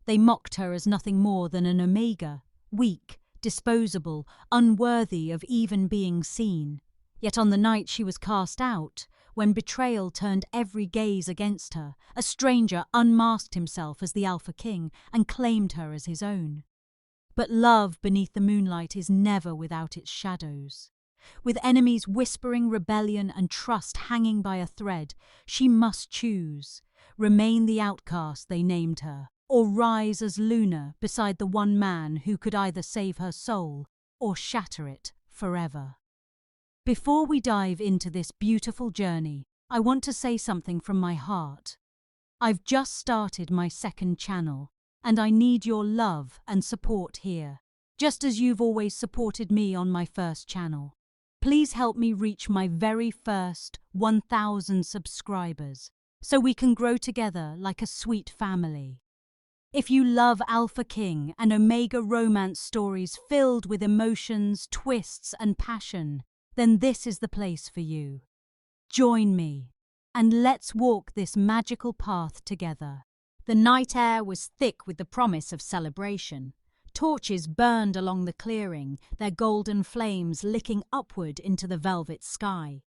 They mocked her as nothing more than an omega, weak, disposable, unworthy of even being seen. Yet on the night she was cast out, when betrayal turned every gaze against her, a stranger unmasked himself as the Alpha King and claimed her as his own. But love beneath the moonlight is never without its shadows. With enemies whispering rebellion and trust hanging by a thread, she must choose: remain the outcast they named her, or rise as Luna beside the one man who could either save her soul or shatter it forever. Before we dive into this beautiful journey, I want to say something from my heart. I've just started my second channel, and I need your love and support here, just as you've always supported me on my first channel. Please help me reach my very first 1,000 subscribers, so we can grow together like a sweet family. If you love Alpha King and Omega romance stories filled with emotions, twists, and passion, then this is the place for you. Join me, and let's walk this magical path together. The night air was thick with the promise of celebration. Torches burned along the clearing, their golden flames licking upward into the velvet sky.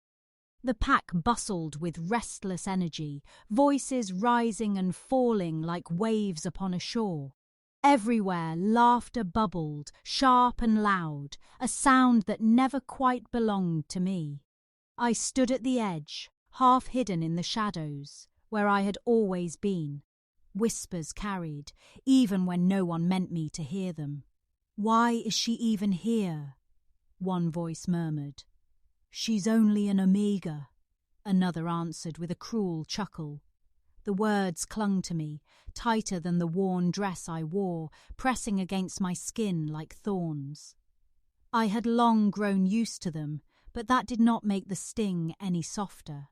The pack bustled with restless energy, voices rising and falling like waves upon a shore. Everywhere laughter bubbled, sharp and loud, a sound that never quite belonged to me. I stood at the edge, half hidden in the shadows, where I had always been. Whispers carried, even when no one meant me to hear them. "Why is she even here?" one voice murmured. "She's only an omega," another answered with a cruel chuckle. The words clung to me, tighter than the worn dress I wore, pressing against my skin like thorns. I had long grown used to them, but that did not make the sting any softer.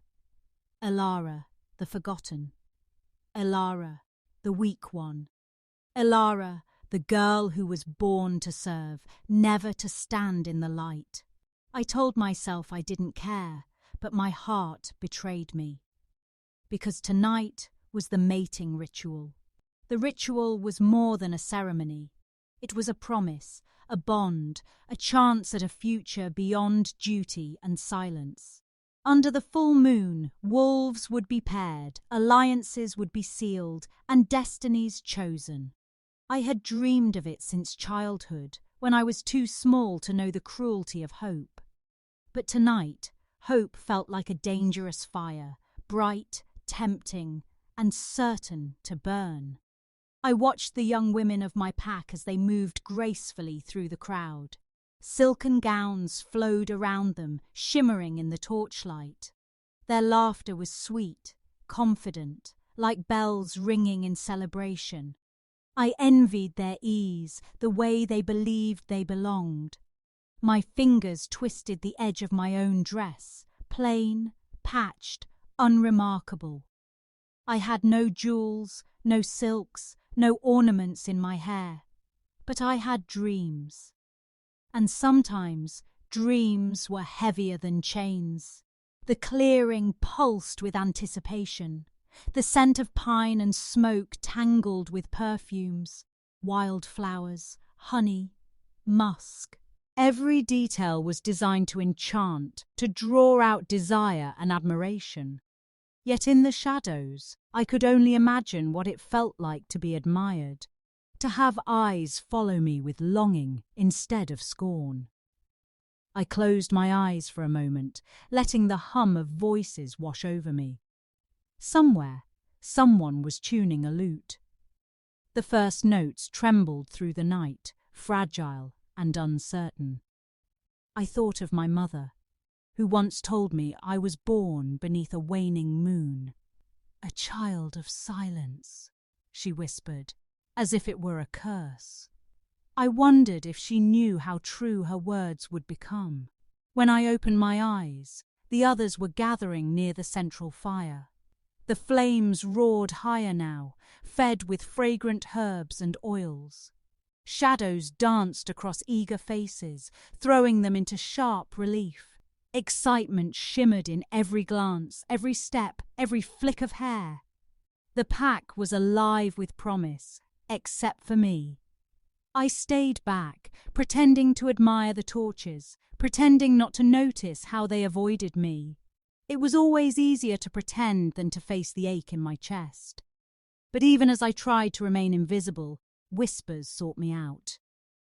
Elara, the forgotten. Elara, the weak one. Elara, the girl who was born to serve, never to stand in the light. I told myself I didn't care, but my heart betrayed me. Because tonight was the mating ritual. The ritual was more than a ceremony. It was a promise, a bond, a chance at a future beyond duty and silence. Under the full moon, wolves would be paired, alliances would be sealed, and destinies chosen. I had dreamed of it since childhood, when I was too small to know the cruelty of hope. But tonight, hope felt like a dangerous fire, bright, tempting, and certain to burn. I watched the young women of my pack as they moved gracefully through the crowd. Silken gowns flowed around them, shimmering in the torchlight. Their laughter was sweet, confident, like bells ringing in celebration. I envied their ease, the way they believed they belonged. My fingers twisted the edge of my own dress, plain, patched, unremarkable. I had no jewels, no silks, no ornaments in my hair, but I had dreams. And sometimes dreams were heavier than chains. The clearing pulsed with anticipation. The scent of pine and smoke tangled with perfumes, wildflowers, honey, musk. Every detail was designed to enchant, to draw out desire and admiration. Yet in the shadows, I could only imagine what it felt like to be admired, to have eyes follow me with longing instead of scorn. I closed my eyes for a moment, letting the hum of voices wash over me. Somewhere, someone was tuning a lute. The first notes trembled through the night, fragile and uncertain. I thought of my mother, who once told me I was born beneath a waning moon. "A child of silence," she whispered, as if it were a curse. I wondered if she knew how true her words would become. When I opened my eyes, the others were gathering near the central fire. The flames roared higher now, fed with fragrant herbs and oils. Shadows danced across eager faces, throwing them into sharp relief. Excitement shimmered in every glance, every step, every flick of hair. The pack was alive with promise, except for me. I stayed back, pretending to admire the torches, pretending not to notice how they avoided me. It was always easier to pretend than to face the ache in my chest. But even as I tried to remain invisible, whispers sought me out.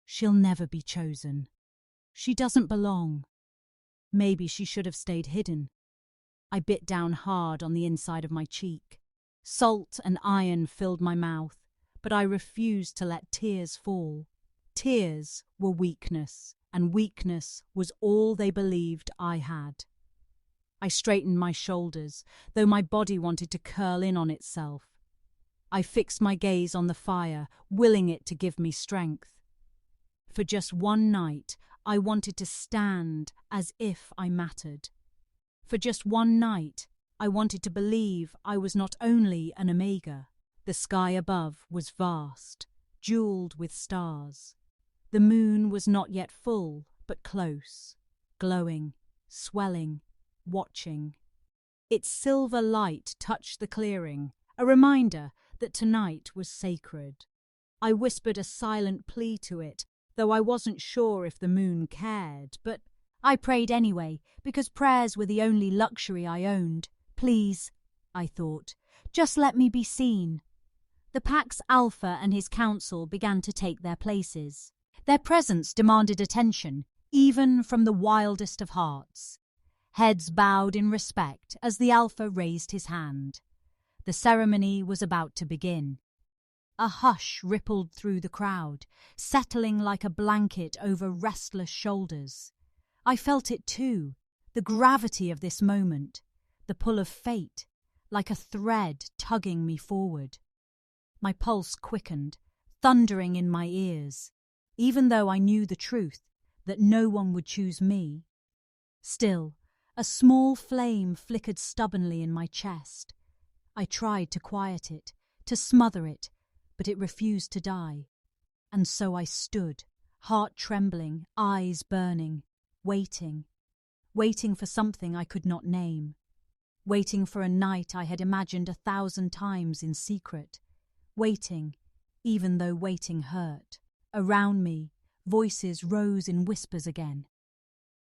She'll never be chosen. She doesn't belong. Maybe she should have stayed hidden. I bit down hard on the inside of my cheek. Salt and iron filled my mouth, but I refused to let tears fall. Tears were weakness, and weakness was all they believed I had. I straightened my shoulders, though my body wanted to curl in on itself. I fixed my gaze on the fire, willing it to give me strength. For just one night, I wanted to stand as if I mattered. For just one night, I wanted to believe I was not only an Omega. The sky above was vast, jeweled with stars. The moon was not yet full, but close, glowing, swelling, watching. Its silver light touched the clearing, a reminder that tonight was sacred. I whispered a silent plea to it, though I wasn't sure if the moon cared, but I prayed anyway, because prayers were the only luxury I owned. Please, I thought, just let me be seen. The pack's alpha and his council began to take their places. Their presence demanded attention, even from the wildest of hearts. Heads bowed in respect as the alpha raised his hand. The ceremony was about to begin. A hush rippled through the crowd, settling like a blanket over restless shoulders. I felt it too, the gravity of this moment, the pull of fate, like a thread tugging me forward. My pulse quickened, thundering in my ears, even though I knew the truth, that no one would choose me. Still, a small flame flickered stubbornly in my chest. I tried to quiet it, to smother it, but it refused to die. And so I stood, heart trembling, eyes burning, waiting for something I could not name, waiting for a night I had imagined 1,000 times in secret, waiting, even though waiting hurt. Around me, voices rose in whispers again.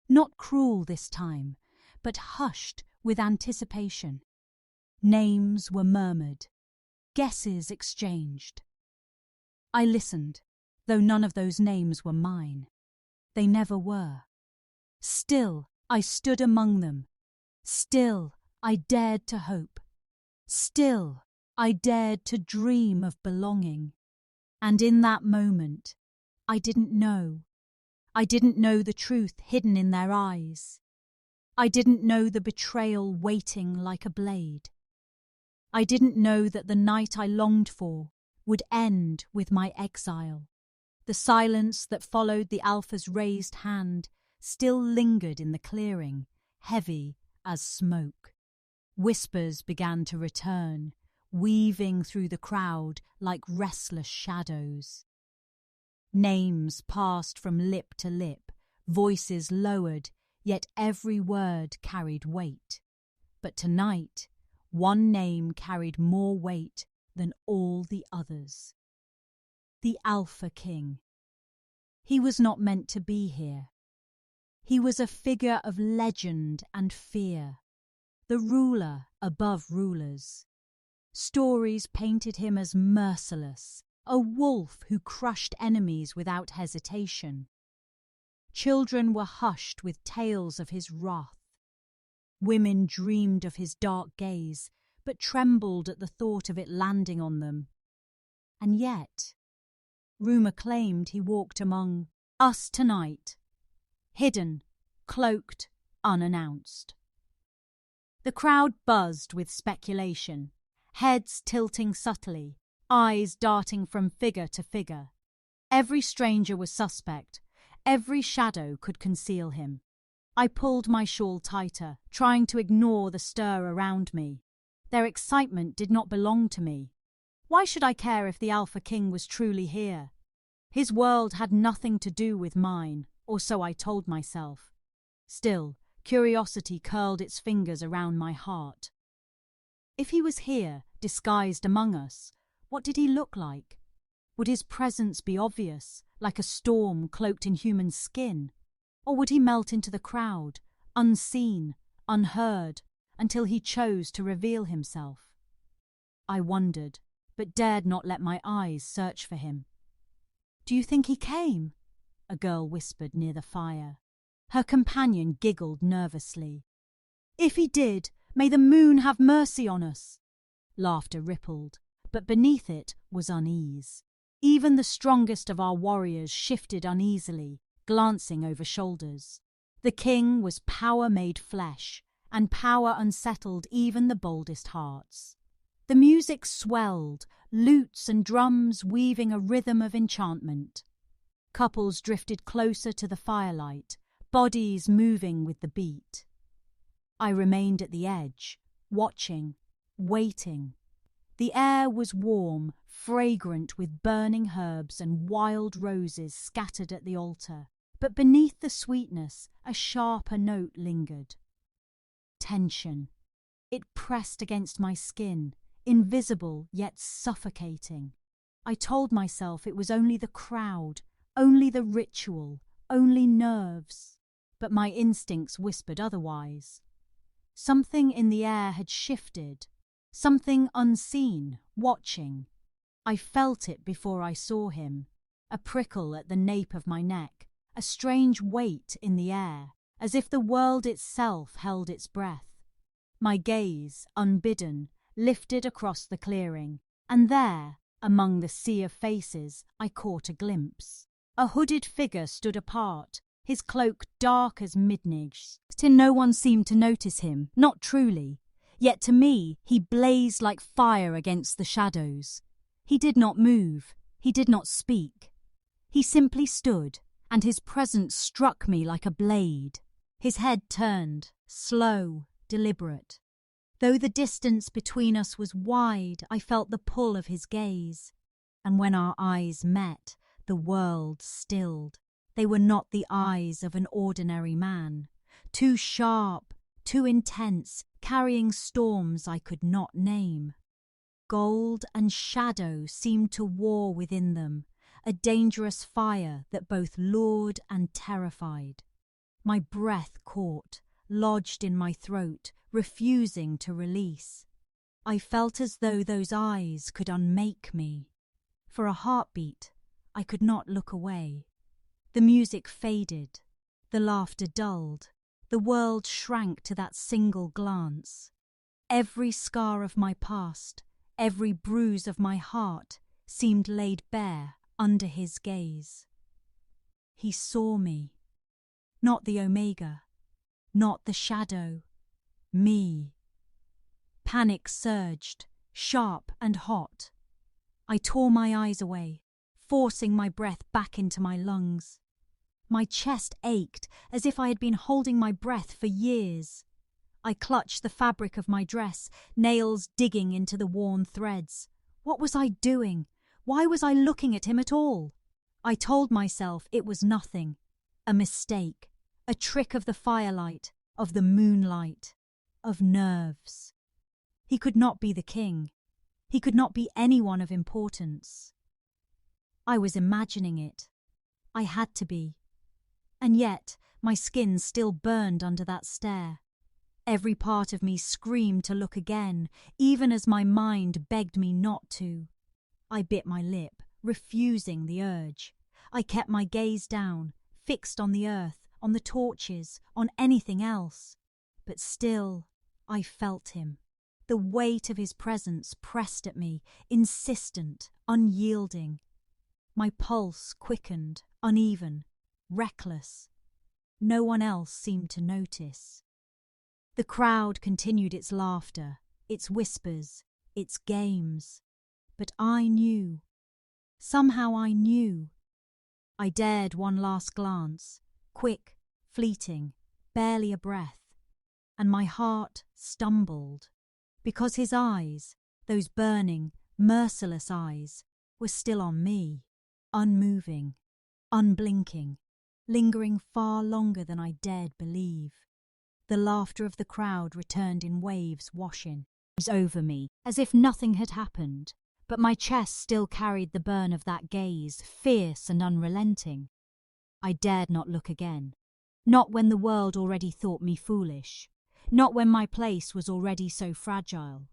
Not cruel this time, but hushed with anticipation. Names were murmured, guesses exchanged. I listened, though none of those names were mine. They never were. Still, I stood among them. Still, I dared to hope. Still, I dared to dream of belonging. And in that moment, I didn't know. I didn't know the truth hidden in their eyes. I didn't know the betrayal waiting like a blade. I didn't know that the night I longed for would end with my exile. The silence that followed the Alpha's raised hand still lingered in the clearing, heavy as smoke. Whispers began to return, weaving through the crowd like restless shadows. Names passed from lip to lip, voices lowered, yet every word carried weight. But tonight, one name carried more weight than all the others. The Alpha King. He was not meant to be here. He was a figure of legend and fear, the ruler above rulers. Stories painted him as merciless, a wolf who crushed enemies without hesitation. Children were hushed with tales of his wrath. Women dreamed of his dark gaze, but trembled at the thought of it landing on them. And yet, rumour claimed he walked among us tonight, hidden, cloaked, unannounced. The crowd buzzed with speculation, heads tilting subtly, eyes darting from figure to figure. Every stranger was suspect, every shadow could conceal him. I pulled my shawl tighter, trying to ignore the stir around me. Their excitement did not belong to me. Why should I care if the Alpha King was truly here? His world had nothing to do with mine, or so I told myself. Still, curiosity curled its fingers around my heart. If he was here, disguised among us, what did he look like? Would his presence be obvious, like a storm cloaked in human skin? Or would he melt into the crowd, unseen, unheard, until he chose to reveal himself? I wondered, but dared not let my eyes search for him. "Do you think he came?" a girl whispered near the fire. Her companion giggled nervously. "If he did, may the moon have mercy on us." Laughter rippled, but beneath it was unease. Even the strongest of our warriors shifted uneasily, glancing over shoulders. The king was power made flesh, and power unsettled even the boldest hearts. The music swelled, lutes and drums weaving a rhythm of enchantment. Couples drifted closer to the firelight, bodies moving with the beat. I remained at the edge, watching, waiting. The air was warm, fragrant with burning herbs and wild roses scattered at the altar, but beneath the sweetness a sharper note lingered. Tension. It pressed against my skin, invisible yet suffocating. I told myself it was only the crowd, only the ritual, only nerves. But my instincts whispered otherwise. Something in the air had shifted, something unseen, watching. I felt it before I saw him, a prickle at the nape of my neck, a strange weight in the air, as if the world itself held its breath. My gaze, unbidden, lifted across the clearing, and there, among the sea of faces, I caught a glimpse. A hooded figure stood apart, his cloak dark as midnight's. Till no one seemed to notice him, not truly. Yet to me he blazed like fire against the shadows. He did not move, he did not speak. He simply stood, and his presence struck me like a blade. His head turned, slow, deliberate. Though the distance between us was wide, I felt the pull of his gaze. And when our eyes met, the world stilled. They were not the eyes of an ordinary man. Too sharp, too intense, carrying storms I could not name. Gold and shadow seemed to war within them, a dangerous fire that both lured and terrified. My breath caught, lodged in my throat, refusing to release. I felt as though those eyes could unmake me. For a heartbeat, I could not look away. The music faded, the laughter dulled, the world shrank to that single glance. Every scar of my past, every bruise of my heart seemed laid bare under his gaze. He saw me, not the Omega, not the shadow, me. Panic surged, sharp and hot. I tore my eyes away, forcing my breath back into my lungs. My chest ached as if I had been holding my breath for years. I clutched the fabric of my dress, nails digging into the worn threads. What was I doing? Why was I looking at him at all? I told myself it was nothing. A mistake. A trick of the firelight, of the moonlight, of nerves. He could not be the king. He could not be anyone of importance. I was imagining it. I had to be. And yet my skin still burned under that stare. Every part of me screamed to look again, even as my mind begged me not to. I bit my lip, refusing the urge. I kept my gaze down, fixed on the earth, on the torches, on anything else. But still, I felt him. The weight of his presence pressed at me, insistent, unyielding. My pulse quickened, uneven, reckless. No one else seemed to notice. The crowd continued its laughter, its whispers, its games. But I knew. Somehow I knew. I dared one last glance, quick, fleeting, barely a breath, and my heart stumbled, because his eyes, those burning, merciless eyes, were still on me, unmoving, unblinking, lingering far longer than I dared believe. The laughter of the crowd returned in waves washing over me, as if nothing had happened. but my chest still carried the burn of that gaze, fierce and unrelenting. I dared not look again, not when the world already thought me foolish, not when my place was already so fragile.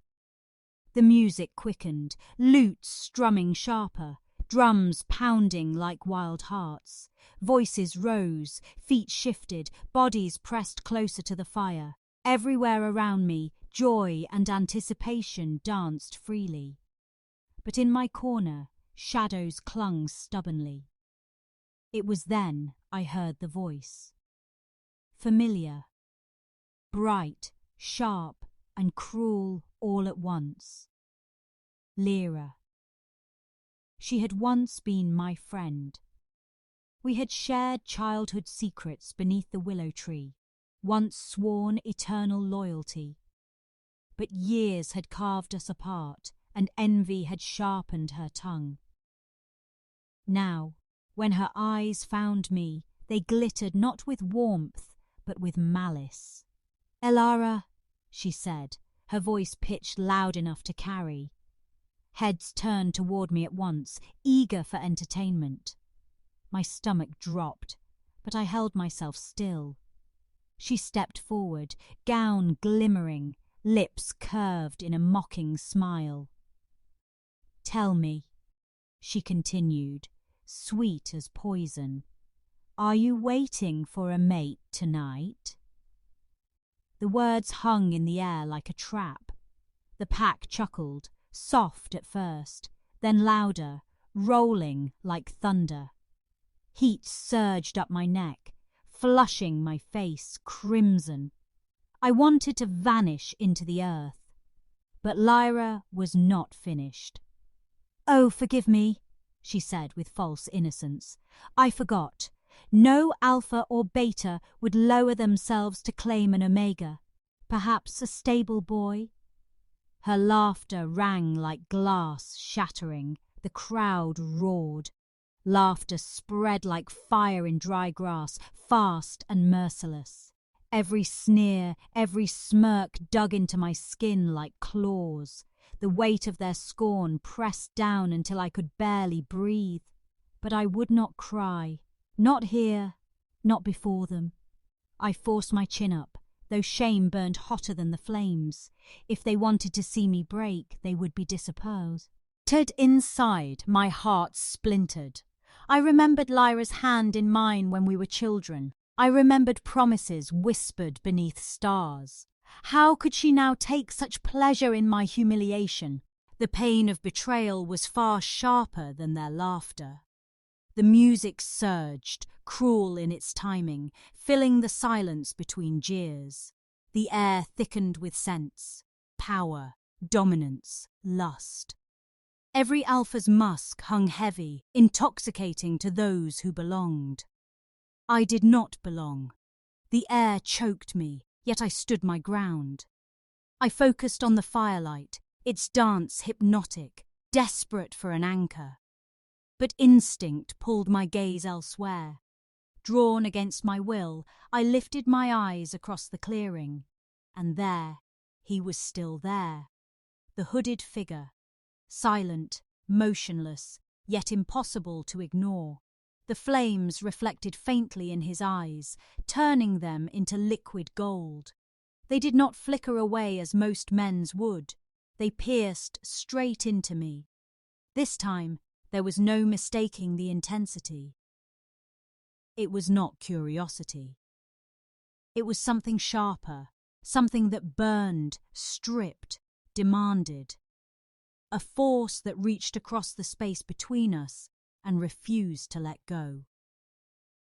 The music quickened, lutes strumming sharper, drums pounding like wild hearts. Voices rose, feet shifted, bodies pressed closer to the fire. Everywhere around me, joy and anticipation danced freely. But in my corner, shadows clung stubbornly. It was then I heard the voice. Familiar, bright, sharp, and cruel all at once. Elara. She had once been my friend. We had shared childhood secrets beneath the willow tree, once sworn eternal loyalty. But years had carved us apart, and envy had sharpened her tongue. Now, when her eyes found me, they glittered not with warmth, but with malice. "Elara," she said, her voice pitched loud enough to carry. Heads turned toward me at once, eager for entertainment. My stomach dropped, but I held myself still. She stepped forward, gown glimmering, lips curved in a mocking smile. "Tell me," she continued, sweet as poison, "are you waiting for a mate tonight?" The words hung in the air like a trap. The pack chuckled, soft at first, then louder, rolling like thunder. Heat surged up my neck, flushing my face crimson. I wanted to vanish into the earth. But Elara was not finished. "Oh, forgive me," she said with false innocence. "I forgot. No alpha or beta would lower themselves to claim an omega. Perhaps a stable boy?" Her laughter rang like glass shattering. The crowd roared. Laughter spread like fire in dry grass, fast and merciless. Every sneer, every smirk dug into my skin like claws. The weight of their scorn pressed down until I could barely breathe. But I would not cry. Not here, not before them. I forced my chin up, though shame burned hotter than the flames. If they wanted to see me break, they would be disappointed. Inside, my heart splintered. I remembered Lyra's hand in mine when we were children. I remembered promises whispered beneath stars. How could she now take such pleasure in my humiliation? The pain of betrayal was far sharper than their laughter. The music surged, cruel in its timing, filling the silence between jeers. The air thickened with scents, power, dominance, lust. Every alpha's musk hung heavy, intoxicating to those who belonged. I did not belong. The air choked me, yet I stood my ground. I focused on the firelight, its dance hypnotic, desperate for an anchor. But instinct pulled my gaze elsewhere. Drawn against my will, I lifted my eyes across the clearing. And there, he was still there. The hooded figure, silent, motionless, yet impossible to ignore. The flames reflected faintly in his eyes, turning them into liquid gold. They did not flicker away as most men's would. They pierced straight into me. This time, there was no mistaking the intensity. It was not curiosity. It was something sharper, something that burned, stripped, demanded. A force that reached across the space between us and refused to let go.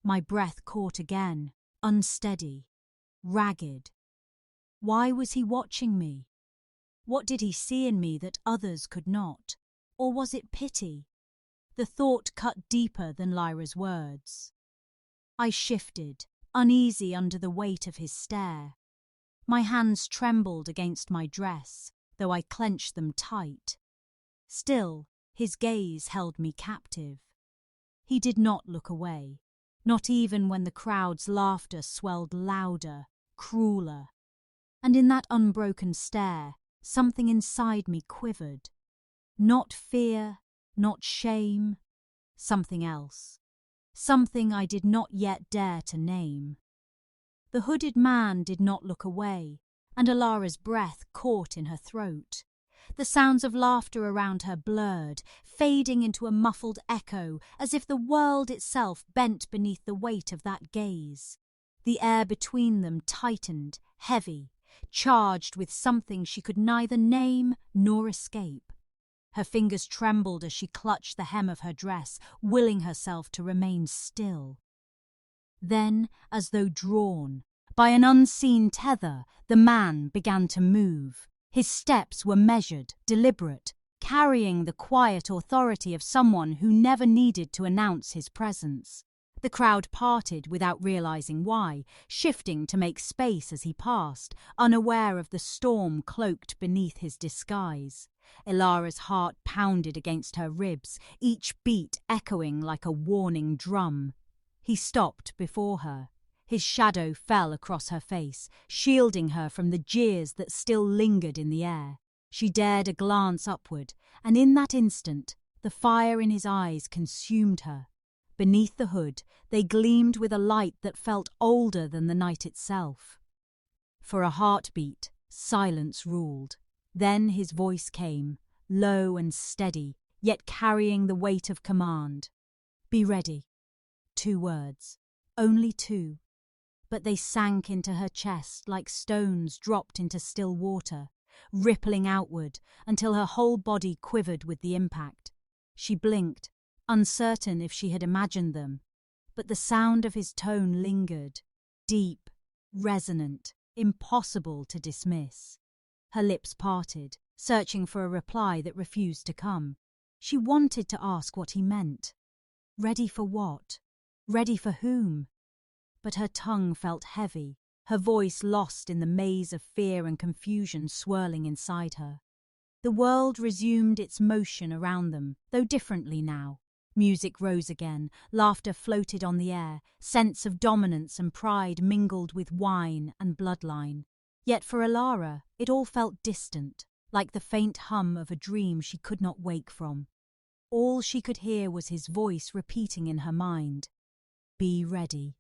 My breath caught again, unsteady, ragged. Why was he watching me? What did he see in me that others could not? Or was it pity? The thought cut deeper than Lyra's words. I shifted, uneasy under the weight of his stare. My hands trembled against my dress, though I clenched them tight. Still, his gaze held me captive. He did not look away, not even when the crowd's laughter swelled louder, crueler. And in that unbroken stare, something inside me quivered. Not fear, not shame, something else. Something I did not yet dare to name. The hooded man did not look away, and Elara's breath caught in her throat. The sounds of laughter around her blurred, fading into a muffled echo, as if the world itself bent beneath the weight of that gaze. The air between them tightened, heavy, charged with something she could neither name nor escape. Her fingers trembled as she clutched the hem of her dress, willing herself to remain still. Then, as though drawn by an unseen tether, the man began to move. His steps were measured, deliberate, carrying the quiet authority of someone who never needed to announce his presence. The crowd parted without realizing why, shifting to make space as he passed, unaware of the storm cloaked beneath his disguise. Elara's heart pounded against her ribs, each beat echoing like a warning drum. He stopped before her. His shadow fell across her face, shielding her from the jeers that still lingered in the air. She dared a glance upward, and in that instant, the fire in his eyes consumed her. Beneath the hood, they gleamed with a light that felt older than the night itself. For a heartbeat, silence ruled. Then his voice came, low and steady, yet carrying the weight of command. "Be ready." 2 words. Only 2. But they sank into her chest like stones dropped into still water, rippling outward until her whole body quivered with the impact. She blinked, uncertain if she had imagined them, but the sound of his tone lingered, deep, resonant, impossible to dismiss. Her lips parted, searching for a reply that refused to come. She wanted to ask what he meant. Ready for what? Ready for whom? But her tongue felt heavy, her voice lost in the maze of fear and confusion swirling inside her. The world resumed its motion around them, though differently now. Music rose again, laughter floated on the air, sense of dominance and pride mingled with wine and bloodline. Yet for Elara, it all felt distant, like the faint hum of a dream she could not wake from. All she could hear was his voice repeating in her mind, "Be ready."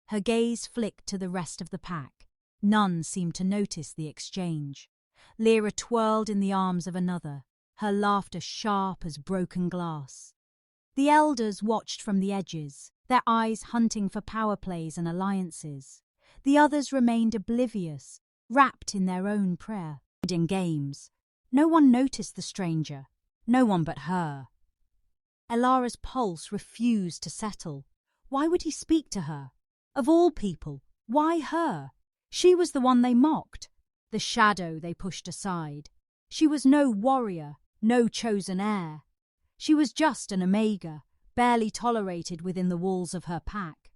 Her gaze flicked to the rest of the pack. None seemed to notice the exchange. Lyra twirled in the arms of another, her laughter sharp as broken glass. The elders watched from the edges, their eyes hunting for power plays and alliances. The others remained oblivious, wrapped in their own prayer and games. No one noticed the stranger, no one but her. Elara's pulse refused to settle. Why would he speak to her? Of all people, why her? She was the one they mocked, the shadow they pushed aside. She was no warrior, no chosen heir. She was just an Omega, barely tolerated within the walls of her pack.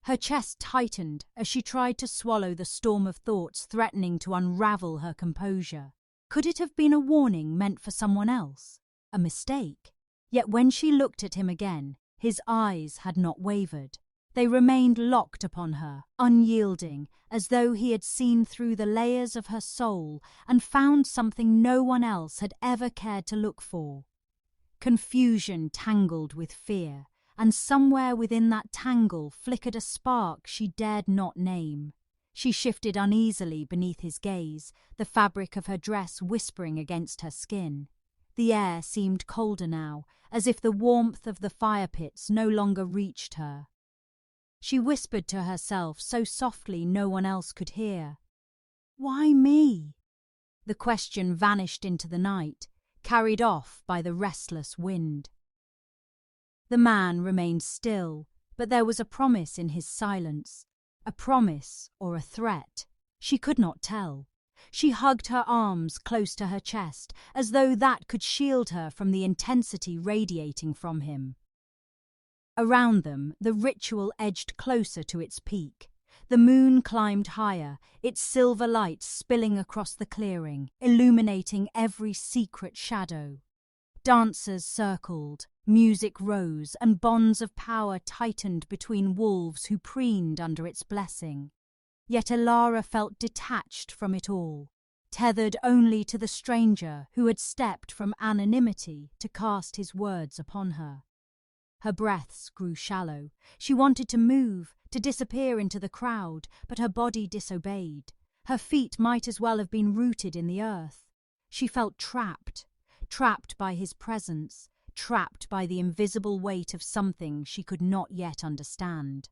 Her chest tightened as she tried to swallow the storm of thoughts threatening to unravel her composure. Could it have been a warning meant for someone else? A mistake? Yet when she looked at him again, his eyes had not wavered. They remained locked upon her, unyielding, as though he had seen through the layers of her soul and found something no one else had ever cared to look for. Confusion tangled with fear, and somewhere within that tangle flickered a spark she dared not name. She shifted uneasily beneath his gaze, the fabric of her dress whispering against her skin. The air seemed colder now, as if the warmth of the fire pits no longer reached her. She whispered to herself so softly no one else could hear. "Why me?" The question vanished into the night, carried off by the restless wind. The man remained still, but there was a promise in his silence. A promise or a threat. She could not tell. She hugged her arms close to her chest, as though that could shield her from the intensity radiating from him. Around them, the ritual edged closer to its peak. The moon climbed higher, its silver light spilling across the clearing, illuminating every secret shadow. Dancers circled, music rose, and bonds of power tightened between wolves who preened under its blessing. Yet Elara felt detached from it all. tethered only to the stranger who had stepped from anonymity to cast his words upon her. Her breaths grew shallow. She wanted to move, to disappear into the crowd, but her body disobeyed. Her feet might as well have been rooted in the earth. She felt trapped by his presence, trapped by the invisible weight of something she could not yet understand.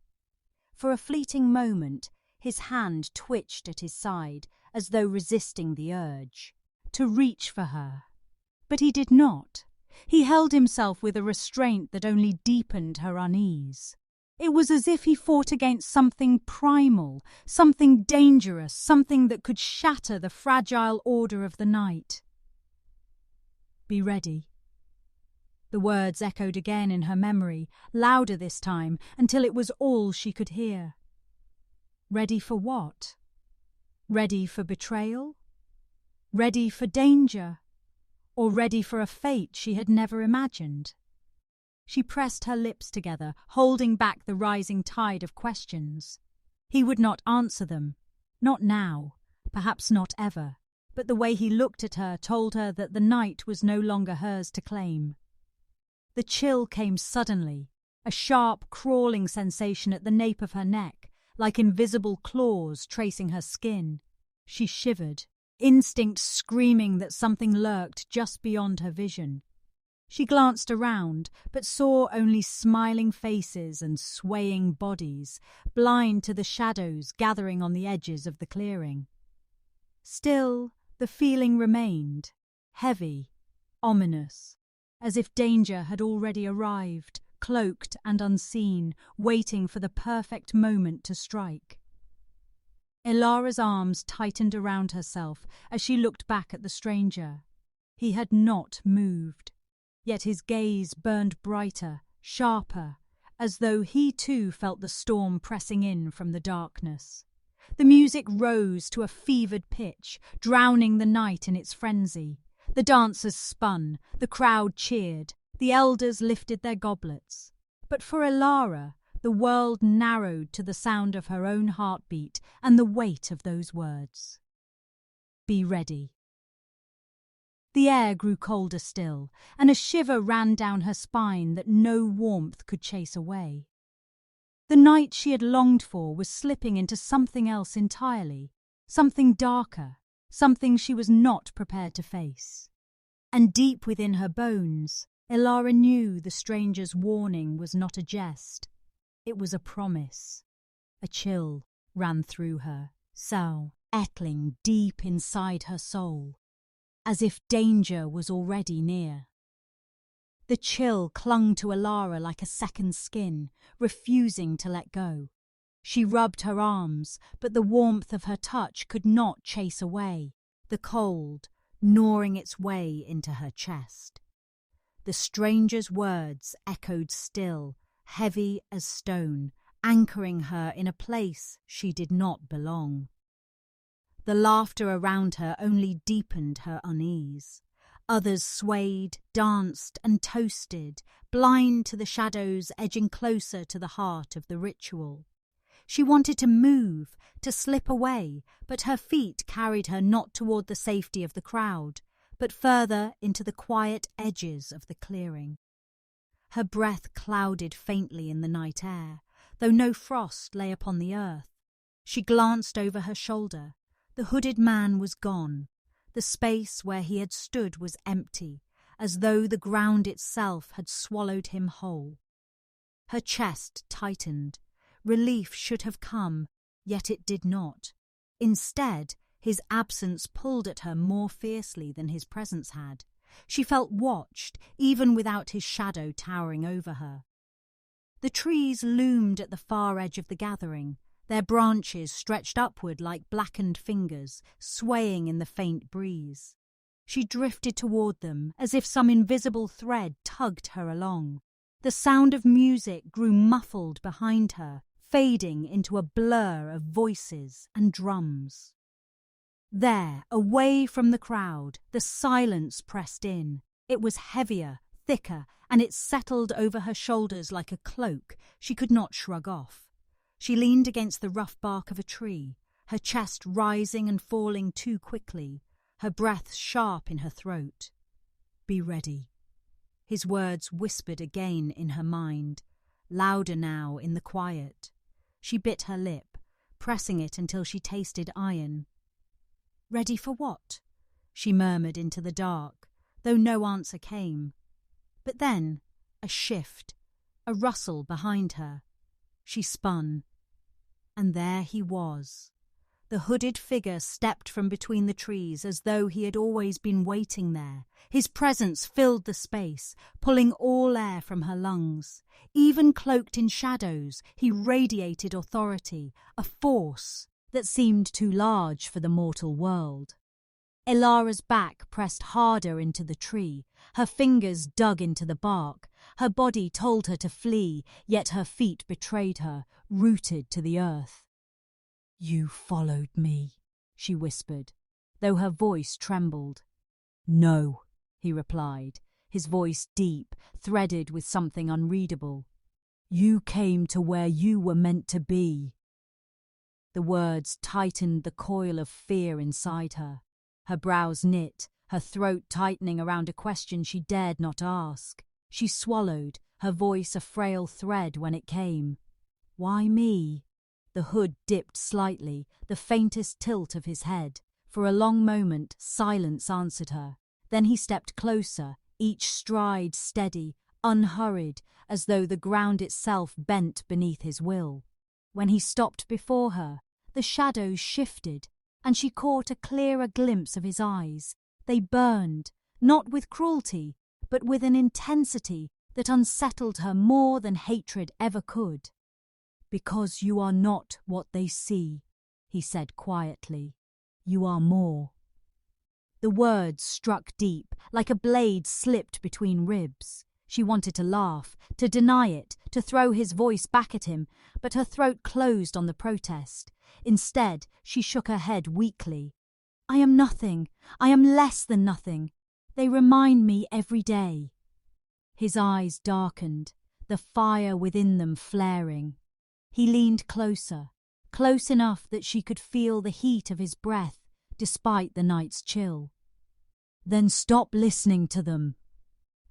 For a fleeting moment, his hand twitched at his side, as though resisting the urge to reach for her. But he did not. He held himself with a restraint that only deepened her unease. It was as if he fought against something primal, something dangerous, something that could shatter the fragile order of the night. "Be ready." The words echoed again in her memory, louder this time, until it was all she could hear. Ready for what? Ready for betrayal? Ready for danger? Or ready for a fate she had never imagined? She pressed her lips together, holding back the rising tide of questions. He would not answer them. Not now, perhaps not ever. But the way he looked at her told her that the night was no longer hers to claim. The chill came suddenly, a sharp, crawling sensation at the nape of her neck, like invisible claws tracing her skin. She shivered, instinct screaming that something lurked just beyond her vision. She glanced around, but saw only smiling faces and swaying bodies, blind to the shadows gathering on the edges of the clearing. Still, the feeling remained, heavy, ominous, as if danger had already arrived, cloaked and unseen, waiting for the perfect moment to strike. Elara's arms tightened around herself as she looked back at the stranger. He had not moved, yet his gaze burned brighter, sharper, as though he too felt the storm pressing in from the darkness. The music rose to a fevered pitch, drowning the night in its frenzy. The dancers spun, the crowd cheered, the elders lifted their goblets. But for Elara, the world narrowed to the sound of her own heartbeat and the weight of those words. Be ready. The air grew colder still, and a shiver ran down her spine that no warmth could chase away. The night she had longed for was slipping into something else entirely, something darker, something she was not prepared to face. And deep within her bones, Elara knew the stranger's warning was not a jest. It was a promise. A chill ran through her, settling deep inside her soul, as if danger was already near. The chill clung to Elara like a second skin, refusing to let go. She rubbed her arms, but the warmth of her touch could not chase away, the cold gnawing its way into her chest. The stranger's words echoed still, heavy as stone, anchoring her in a place she did not belong. The laughter around her only deepened her unease. Others swayed, danced, and toasted, blind to the shadows edging closer to the heart of the ritual. She wanted to move, to slip away, but her feet carried her not toward the safety of the crowd, but further into the quiet edges of the clearing. Her breath clouded faintly in the night air, though no frost lay upon the earth. She glanced over her shoulder. The hooded man was gone. The space where he had stood was empty, as though the ground itself had swallowed him whole. Her chest tightened. Relief should have come, yet it did not. Instead, his absence pulled at her more fiercely than his presence had. She felt watched, even without his shadow towering over her. The trees loomed at the far edge of the gathering, their branches stretched upward like blackened fingers, swaying in the faint breeze. She drifted toward them, as if some invisible thread tugged her along. The sound of music grew muffled behind her, fading into a blur of voices and drums. There, away from the crowd, the silence pressed in. It was heavier, thicker, and it settled over her shoulders like a cloak she could not shrug off. She leaned against the rough bark of a tree, her chest rising and falling too quickly, her breath sharp in her throat. "Be ready." His words whispered again in her mind, louder now in the quiet. She bit her lip, pressing it until she tasted iron. "Ready for what?" she murmured into the dark, though no answer came. But then, a shift, a rustle behind her. She spun. And there he was. The hooded figure stepped from between the trees as though he had always been waiting there. His presence filled the space, pulling all air from her lungs. Even cloaked in shadows, he radiated authority, a force that seemed too large for the mortal world. Elara's back pressed harder into the tree, her fingers dug into the bark. Her body told her to flee, yet her feet betrayed her, rooted to the earth. "You followed me," she whispered, though her voice trembled. "No," he replied, his voice deep, threaded with something unreadable. "You came to where you were meant to be." The words tightened the coil of fear inside her. Her brows knit, her throat tightening around a question she dared not ask. She swallowed, her voice a frail thread when it came. "Why me?" The hood dipped slightly, the faintest tilt of his head. For a long moment, silence answered her. Then he stepped closer, each stride steady, unhurried, as though the ground itself bent beneath his will. When he stopped before her, the shadows shifted, and she caught a clearer glimpse of his eyes. They burned, not with cruelty, but with an intensity that unsettled her more than hatred ever could. "Because you are not what they see," he said quietly. "You are more." The words struck deep, like a blade slipped between ribs. She wanted to laugh, to deny it, to throw his voice back at him, but her throat closed on the protest. Instead, she shook her head weakly. "I am nothing. I am less than nothing. They remind me every day." His eyes darkened, the fire within them flaring. He leaned closer, close enough that she could feel the heat of his breath, despite the night's chill. "Then stop listening to them."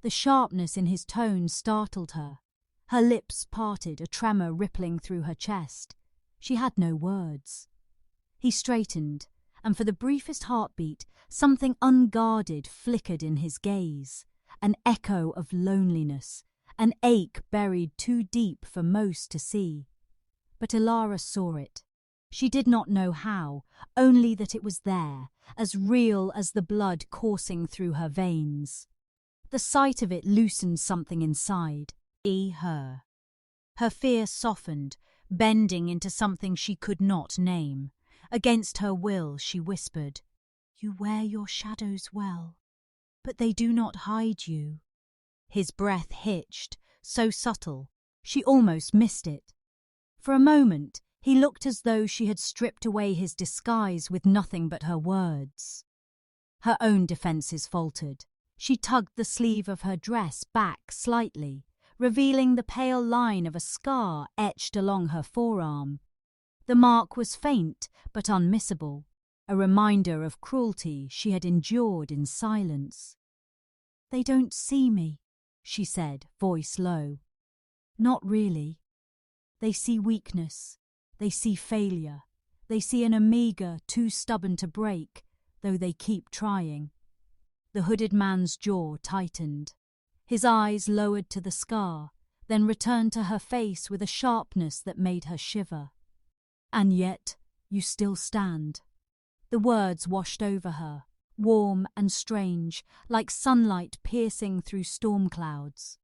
The sharpness in his tone startled her. Her lips parted, a tremor rippling through her chest. She had no words. He straightened, and for the briefest heartbeat, something unguarded flickered in his gaze. An echo of loneliness, an ache buried too deep for most to see. But Elara saw it. She did not know how, only that it was there, as real as the blood coursing through her veins. The sight of it loosened something inside. Her. Her fear softened, bending into something she could not name. Against her will, she whispered, "You wear your shadows well, but they do not hide you." His breath hitched, so subtle, she almost missed it. For a moment, he looked as though she had stripped away his disguise with nothing but her words. Her own defences faltered. She tugged the sleeve of her dress back slightly, revealing the pale line of a scar etched along her forearm. The mark was faint but unmissable, a reminder of cruelty she had endured in silence. "They don't see me," she said, voice low. "Not really. They see weakness, they see failure, they see an Omega too stubborn to break, though they keep trying." The hooded man's jaw tightened. His eyes lowered to the scar, then returned to her face with a sharpness that made her shiver. "And yet, you still stand." The words washed over her, warm and strange, like sunlight piercing through storm clouds.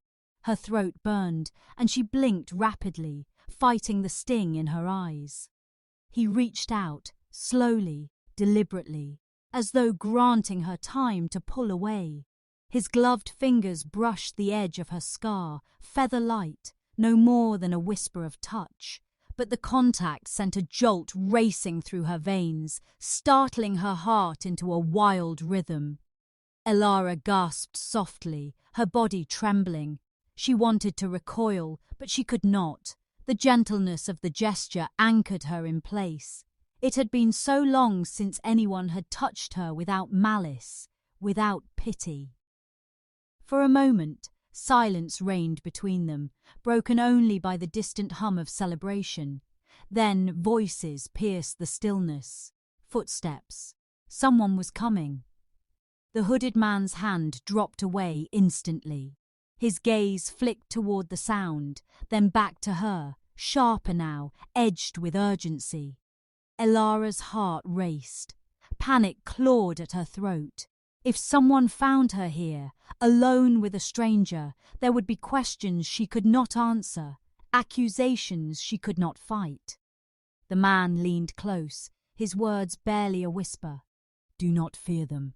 Her throat burned, and she blinked rapidly, fighting the sting in her eyes. He reached out, slowly, deliberately, as though granting her time to pull away. His gloved fingers brushed the edge of her scar, feather light, no more than a whisper of touch. But the contact sent a jolt racing through her veins, startling her heart into a wild rhythm. Elara gasped softly, her body trembling. She wanted to recoil, but she could not. The gentleness of the gesture anchored her in place. It had been so long since anyone had touched her without malice, without pity. For a moment, silence reigned between them, broken only by the distant hum of celebration. Then voices pierced the stillness. Footsteps. Someone was coming. The hooded man's hand dropped away instantly. His gaze flicked toward the sound, then back to her, sharper now, edged with urgency. Elara's heart raced. Panic clawed at her throat. If someone found her here, alone with a stranger, there would be questions she could not answer, accusations she could not fight. The man leaned close, his words barely a whisper. "Do not fear them.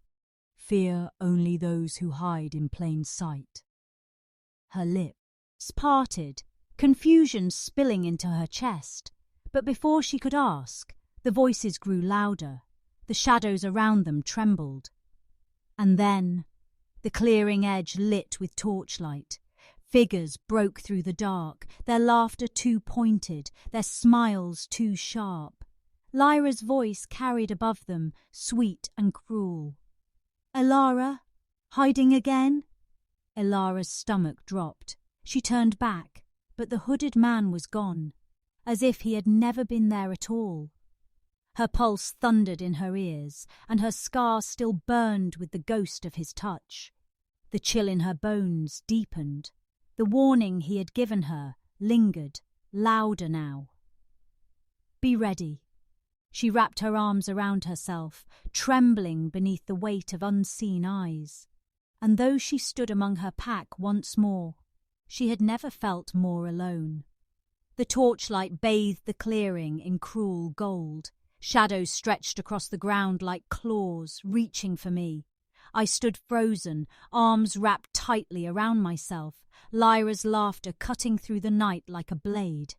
Fear only those who hide in plain sight." Her lips parted, confusion spilling into her chest. But before she could ask, the voices grew louder. The shadows around them trembled. And then, the clearing edge lit with torchlight. Figures broke through the dark, their laughter too pointed, their smiles too sharp. Lyra's voice carried above them, sweet and cruel. "Elara? Hiding again?" Elara's stomach dropped. She turned back, but the hooded man was gone, as if he had never been there at all. Her pulse thundered in her ears, and her scar still burned with the ghost of his touch. The chill in her bones deepened. The warning he had given her lingered, louder now. "Be ready." She wrapped her arms around herself, trembling beneath the weight of unseen eyes. And though she stood among her pack once more, she had never felt more alone. The torchlight bathed the clearing in cruel gold. Shadows stretched across the ground like claws, reaching for me. I stood frozen, arms wrapped tightly around myself, Lyra's laughter cutting through the night like a blade.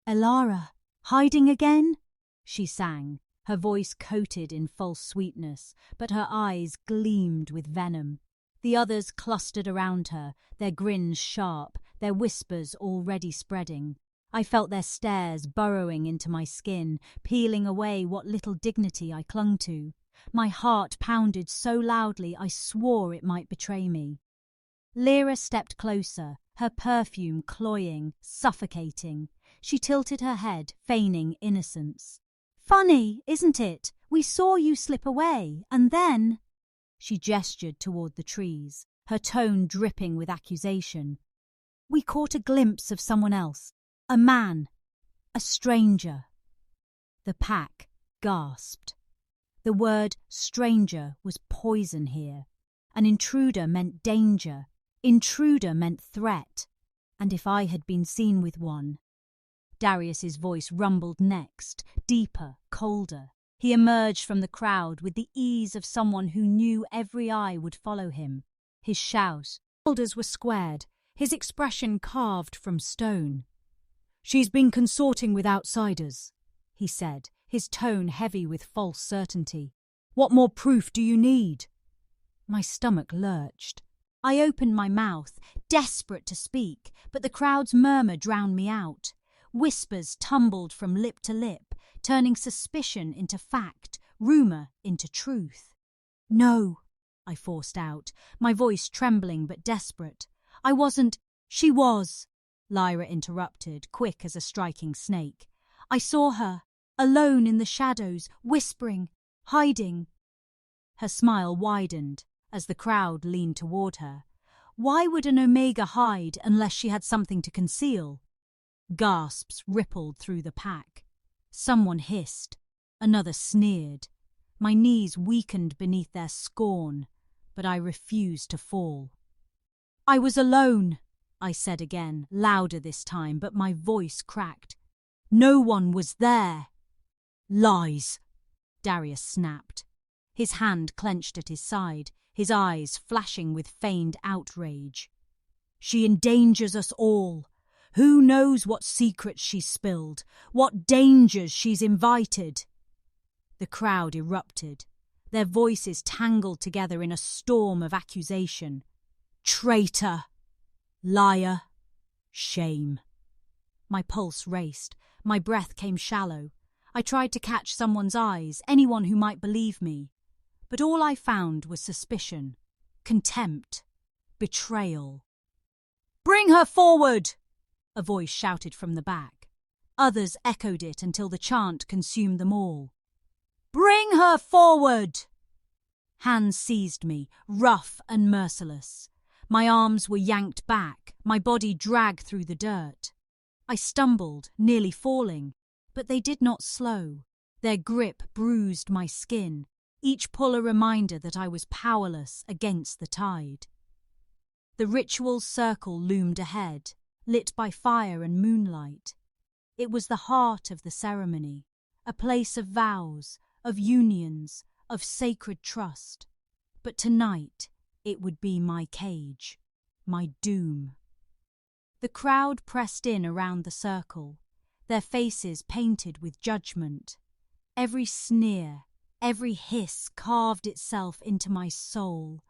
"Elara, hiding again?" she sang, her voice coated in false sweetness, but her eyes gleamed with venom. The others clustered around her, their grins sharp, their whispers already spreading. I felt their stares burrowing into my skin, peeling away what little dignity I clung to. My heart pounded so loudly I swore it might betray me. Lyra stepped closer, her perfume cloying, suffocating. She tilted her head, feigning innocence. "Funny, isn't it? We saw you slip away, and then—" She gestured toward the trees, her tone dripping with accusation. "We caught a glimpse of someone else. A man. A stranger." The pack gasped. The word stranger was poison here. An intruder meant danger. Intruder meant threat. And if I had been seen with one... Darius's voice rumbled next, deeper, colder. He emerged from the crowd with the ease of someone who knew every eye would follow him. His shoulders were squared, his expression carved from stone. "She's been consorting with outsiders," he said, his tone heavy with false certainty. "What more proof do you need?" My stomach lurched. I opened my mouth, desperate to speak, but the crowd's murmur drowned me out. Whispers tumbled from lip to lip, turning suspicion into fact, rumour into truth. "No," I forced out, my voice trembling but desperate. "I wasn't—" "She was," Lyra interrupted, quick as a striking snake. "I saw her, alone in the shadows, whispering, hiding." Her smile widened as the crowd leaned toward her. Why would an Omega hide unless she had something to conceal? Gasps rippled through the pack. Someone hissed. Another sneered. My knees weakened beneath their scorn, but I refused to fall. "I was alone," I said again, louder this time, but my voice cracked. "No one was there." "Lies," Darius snapped. His hand clenched at his side, his eyes flashing with feigned outrage. "She endangers us all. Who knows what secrets she's spilled, what dangers she's invited?" The crowd erupted, their voices tangled together in a storm of accusation. "Traitor! Liar! Shame!" My pulse raced, my breath came shallow. I tried to catch someone's eyes, anyone who might believe me. But all I found was suspicion, contempt, betrayal. "Bring her forward!" a voice shouted from the back. Others echoed it until the chant consumed them all. "Bring her forward!" Hands seized me, rough and merciless. My arms were yanked back, my body dragged through the dirt. I stumbled, nearly falling, but they did not slow. Their grip bruised my skin, each pull a reminder that I was powerless against the tide. The ritual circle loomed ahead, lit by fire and moonlight. It was the heart of the ceremony, a place of vows, of unions, of sacred trust. But tonight it would be my cage, my doom. The crowd pressed in around the circle, their faces painted with judgment. Every sneer, every hiss carved itself into my soul.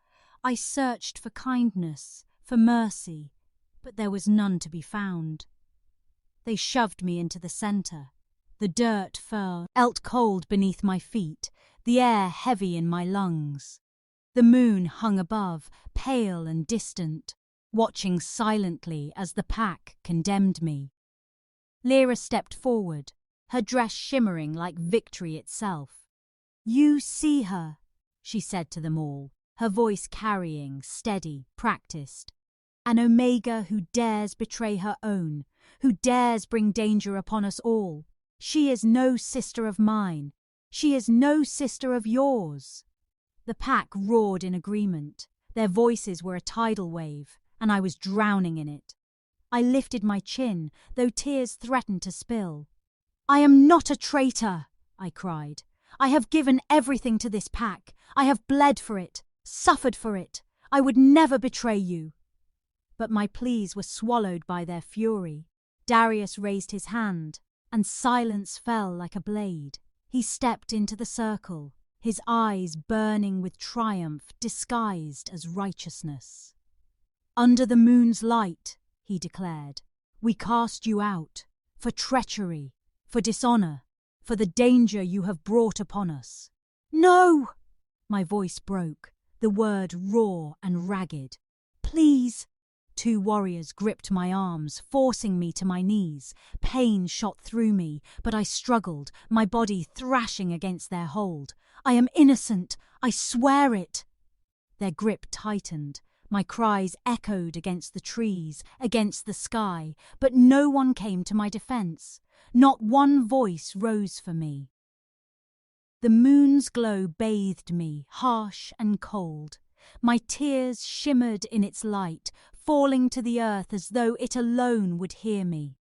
I searched for kindness, for mercy, but there was none to be found. They shoved me into the centre. The dirt felt cold beneath my feet, the air heavy in my lungs. The moon hung above, pale and distant, watching silently as the pack condemned me. Elara stepped forward, her dress shimmering like victory itself. "You see her," she said to them all, her voice carrying, steady, practiced. "An Omega who dares betray her own, who dares bring danger upon us all. She is no sister of mine. She is no sister of yours." The pack roared in agreement. Their voices were a tidal wave, and I was drowning in it. I lifted my chin, though tears threatened to spill. "I am not a traitor," I cried. "I have given everything to this pack. I have bled for it, suffered for it. I would never betray you." But my pleas were swallowed by their fury. Darius raised his hand, and silence fell like a blade. He stepped into the circle, his eyes burning with triumph disguised as righteousness. "Under the moon's light," he declared, "we cast you out, for treachery, for dishonor, for the danger you have brought upon us." "No!" My voice broke, the word raw and ragged. "Please!" Two warriors gripped my arms, forcing me to my knees. Pain shot through me, but I struggled, my body thrashing against their hold. "I am innocent! I swear it!" Their grip tightened. My cries echoed against the trees, against the sky, but no one came to my defense. Not one voice rose for me. The moon's glow bathed me, harsh and cold. My tears shimmered in its light, falling to the earth as though it alone would hear me.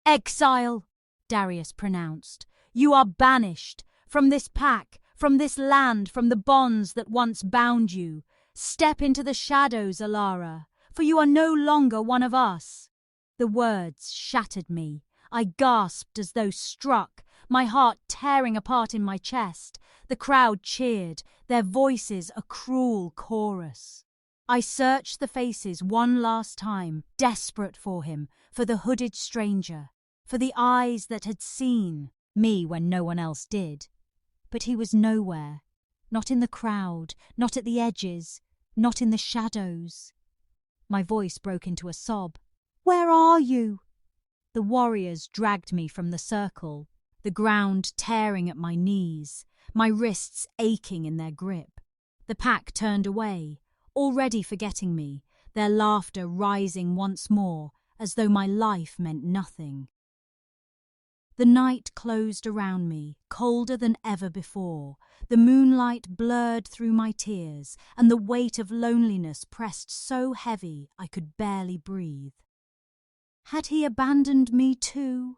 "Exile," Darius pronounced. "You are banished from this pack, from this land, from the bonds that once bound you. Step into the shadows, Elara, for you are no longer one of us." The words shattered me. I gasped as though struck, my heart tearing apart in my chest. The crowd cheered, their voices a cruel chorus. I searched the faces one last time, desperate for him, for the hooded stranger, for the eyes that had seen me when no one else did. But he was nowhere, not in the crowd, not at the edges, not in the shadows. My voice broke into a sob. "Where are you?" The warriors dragged me from the circle, the ground tearing at my knees, my wrists aching in their grip. The pack turned away, already forgetting me, their laughter rising once more as though my life meant nothing. The night closed around me, colder than ever before. The moonlight blurred through my tears, and the weight of loneliness pressed so heavy I could barely breathe. Had he abandoned me too?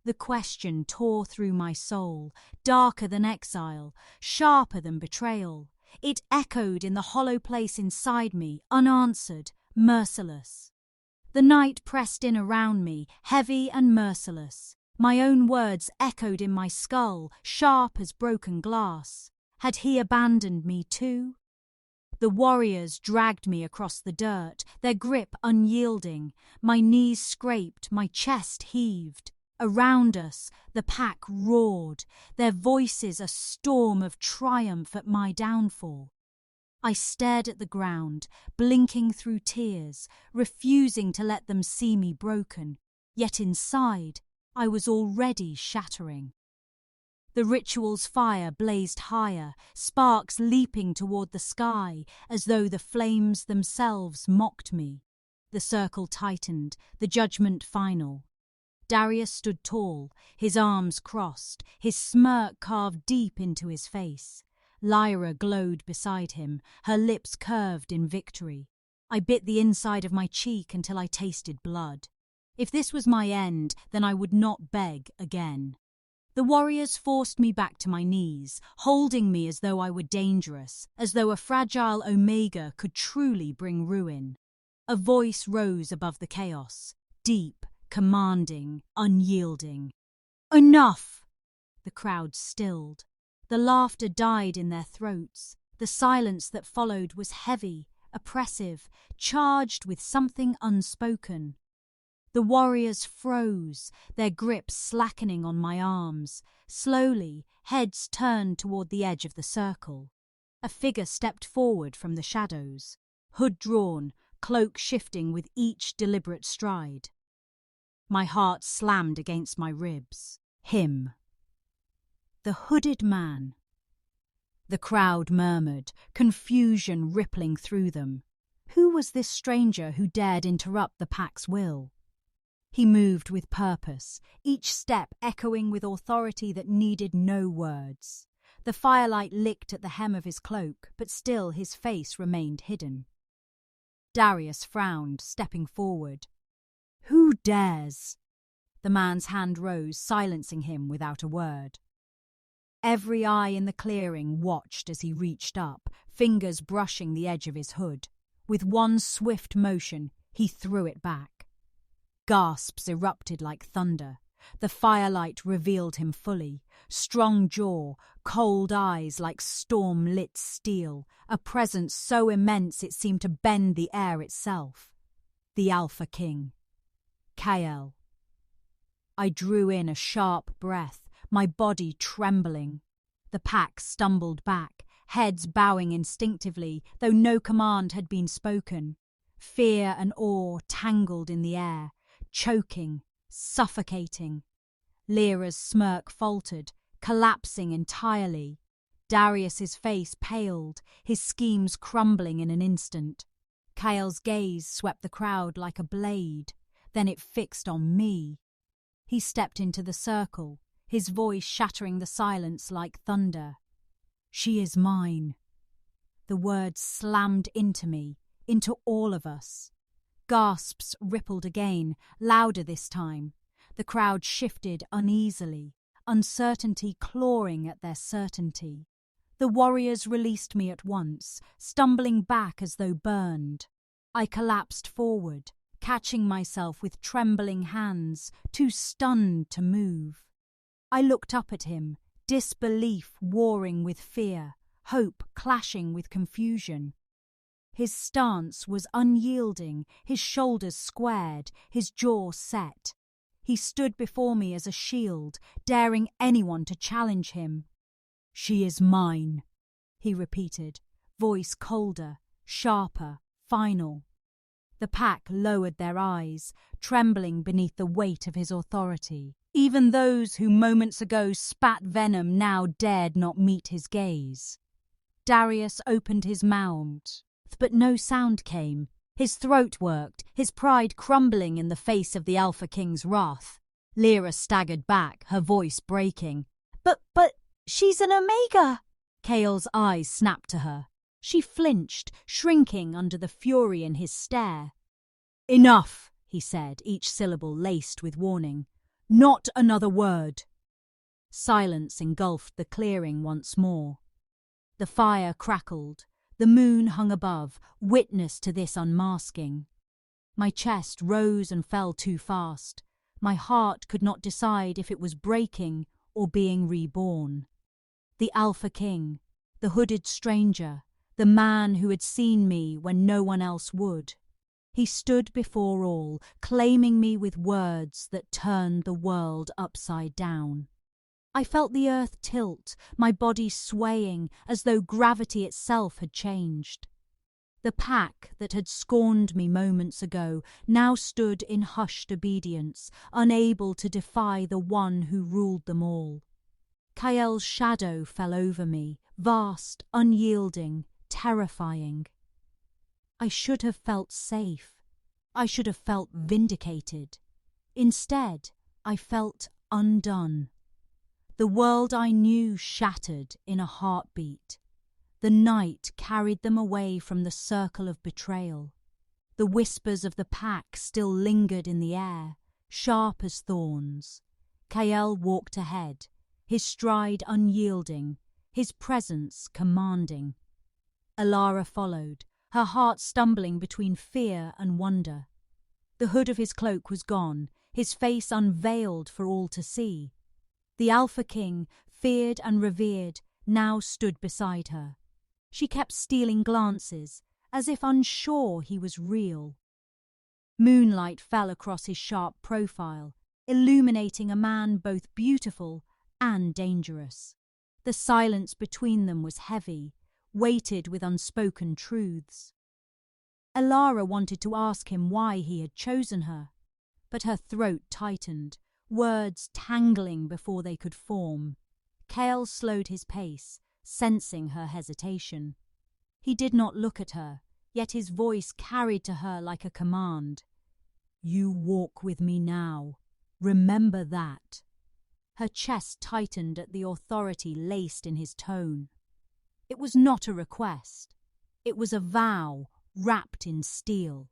The question tore through my soul, darker than exile, sharper than betrayal. It echoed in the hollow place inside me, unanswered, merciless. The night pressed in around me, heavy and merciless. My own words echoed in my skull, sharp as broken glass. Had he abandoned me too? The warriors dragged me across the dirt, their grip unyielding. My knees scraped, my chest heaved. Around us, the pack roared, their voices a storm of triumph at my downfall. I stared at the ground, blinking through tears, refusing to let them see me broken, yet inside, I was already shattering. The ritual's fire blazed higher, sparks leaping toward the sky, as though the flames themselves mocked me. The circle tightened, the judgment final. Darius stood tall, his arms crossed, his smirk carved deep into his face. Lyra glowed beside him, her lips curved in victory. I bit the inside of my cheek until I tasted blood. If this was my end, then I would not beg again. The warriors forced me back to my knees, holding me as though I were dangerous, as though a fragile Omega could truly bring ruin. A voice rose above the chaos, deep, commanding, unyielding. "Enough!" The crowd stilled. The laughter died in their throats. The silence that followed was heavy, oppressive, charged with something unspoken. The warriors froze, their grip slackening on my arms. Slowly, heads turned toward the edge of the circle. A figure stepped forward from the shadows, hood drawn, cloak shifting with each deliberate stride. My heart slammed against my ribs. Him. The hooded man. The crowd murmured, confusion rippling through them. Who was this stranger who dared interrupt the pack's will? He moved with purpose, each step echoing with authority that needed no words. The firelight licked at the hem of his cloak, but still his face remained hidden. Darius frowned, stepping forward. "Who dares?" The man's hand rose, silencing him without a word. Every eye in the clearing watched as he reached up, fingers brushing the edge of his hood. With one swift motion, he threw it back. Gasps erupted like thunder. The firelight revealed him fully. Strong jaw, cold eyes like storm-lit steel, a presence so immense it seemed to bend the air itself. The Alpha King. Kael. I drew in a sharp breath, my body trembling. The pack stumbled back, heads bowing instinctively, though no command had been spoken. Fear and awe tangled in the air, choking, suffocating. Lyra's smirk faltered, collapsing entirely. Darius's face paled, his schemes crumbling in an instant. Kael's gaze swept the crowd like a blade, then it fixed on me. He stepped into the circle, his voice shattering the silence like thunder. "She is mine." The words slammed into me, into all of us. Gasps rippled again, louder this time. The crowd shifted uneasily, uncertainty clawing at their certainty. The warriors released me at once, stumbling back as though burned. I collapsed forward, catching myself with trembling hands, too stunned to move. I looked up at him, disbelief warring with fear, hope clashing with confusion. His stance was unyielding, his shoulders squared, his jaw set. He stood before me as a shield, daring anyone to challenge him. "She is mine," he repeated, voice colder, sharper, final. The pack lowered their eyes, trembling beneath the weight of his authority. Even those who moments ago spat venom now dared not meet his gaze. Darius opened his mouth, but no sound came. His throat worked, his pride crumbling in the face of the Alpha King's wrath. Lyra staggered back, her voice breaking. But, she's an Omega!" Kael's eyes snapped to her. She flinched, shrinking under the fury in his stare. "Enough," he said, each syllable laced with warning. "Not another word." Silence engulfed the clearing once more. The fire crackled. The moon hung above, witness to this unmasking. My chest rose and fell too fast. My heart could not decide if it was breaking or being reborn. The Alpha King, the hooded stranger, the man who had seen me when no one else would. He stood before all, claiming me with words that turned the world upside down. I felt the earth tilt, my body swaying as though gravity itself had changed. The pack that had scorned me moments ago now stood in hushed obedience, unable to defy the one who ruled them all. Kael's shadow fell over me, vast, unyielding, terrifying. I should have felt safe. I should have felt vindicated. Instead, I felt undone. The world I knew shattered in a heartbeat. The night carried them away from the circle of betrayal. The whispers of the pack still lingered in the air, sharp as thorns. Kael walked ahead, his stride unyielding, his presence commanding. Elara followed, her heart stumbling between fear and wonder. The hood of his cloak was gone, his face unveiled for all to see. The Alpha King, feared and revered, now stood beside her. She kept stealing glances, as if unsure he was real. Moonlight fell across his sharp profile, illuminating a man both beautiful and dangerous. The silence between them was heavy, weighted with unspoken truths. Elara wanted to ask him why he had chosen her, but her throat tightened, words tangling before they could form. Kael slowed his pace, sensing her hesitation. He did not look at her, yet his voice carried to her like a command. "You walk with me now. Remember that." Her chest tightened at the authority laced in his tone. It was not a request. It was a vow wrapped in steel.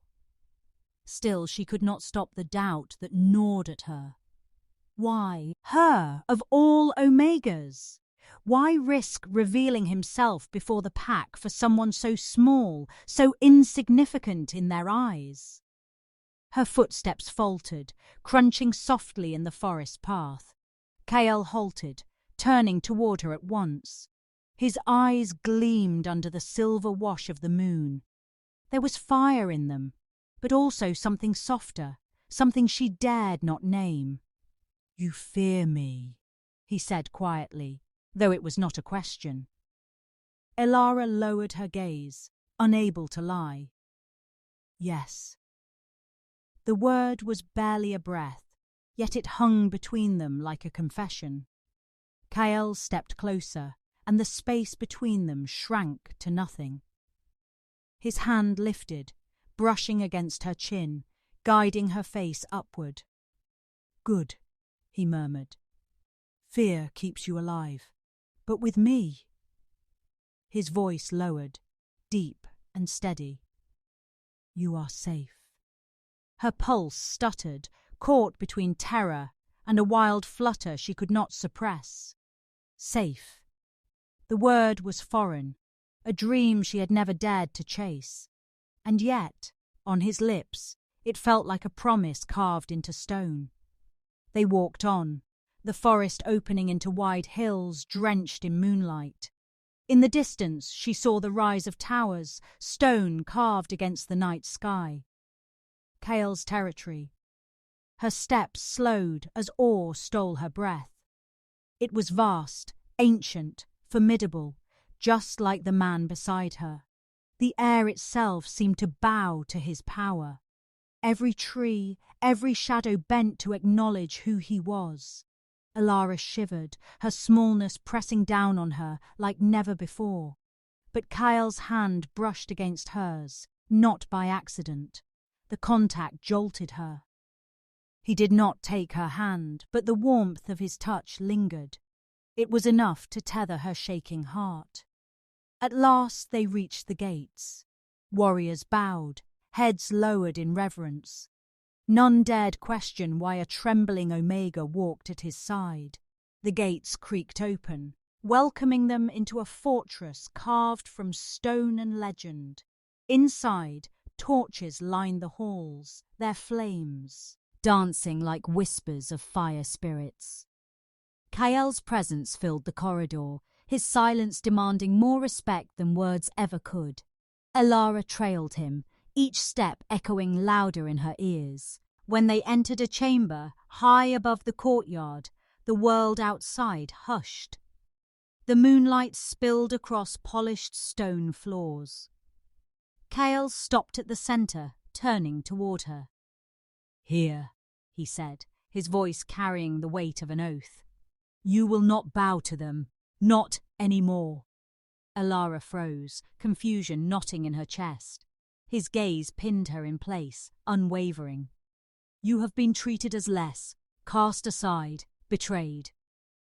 Still, she could not stop the doubt that gnawed at her. Why her, of all Omegas? Why risk revealing himself before the pack for someone so small, so insignificant in their eyes? Her footsteps faltered, crunching softly in the forest path. Kael halted, turning toward her at once. His eyes gleamed under the silver wash of the moon. There was fire in them, but also something softer, something she dared not name. "You fear me," he said quietly, though it was not a question. Elara lowered her gaze, unable to lie. "Yes." The word was barely a breath, yet it hung between them like a confession. Kael stepped closer, and the space between them shrank to nothing. His hand lifted, brushing against her chin, guiding her face upward. "Good," he murmured. "Fear keeps you alive. But with me—" His voice lowered, deep and steady. "You are safe." Her pulse stuttered, caught between terror and a wild flutter she could not suppress. Safe. The word was foreign, a dream she had never dared to chase. And yet, on his lips, it felt like a promise carved into stone. They walked on, the forest opening into wide hills drenched in moonlight. In the distance she saw the rise of towers, stone carved against the night sky. Kael's territory. Her steps slowed as awe stole her breath. It was vast, ancient, formidable, just like the man beside her. The air itself seemed to bow to his power. Every tree, every shadow bent to acknowledge who he was. Elara shivered, her smallness pressing down on her like never before. But Kael's hand brushed against hers, not by accident. The contact jolted her. He did not take her hand, but the warmth of his touch lingered. It was enough to tether her shaking heart. At last they reached the gates. Warriors bowed, heads lowered in reverence. None dared question why a trembling Omega walked at his side. The gates creaked open, welcoming them into a fortress carved from stone and legend. Inside, torches lined the halls, their flames dancing like whispers of fire spirits. Kael's presence filled the corridor, his silence demanding more respect than words ever could. Elara trailed him, each step echoing louder in her ears. When they entered a chamber high above the courtyard, the world outside hushed. The moonlight spilled across polished stone floors. Kale stopped at the center, turning toward her. "Here," he said, his voice carrying the weight of an oath. "You will not bow to them. Not anymore." Elara froze, confusion knotting in her chest. His gaze pinned her in place, unwavering. "You have been treated as less, cast aside, betrayed."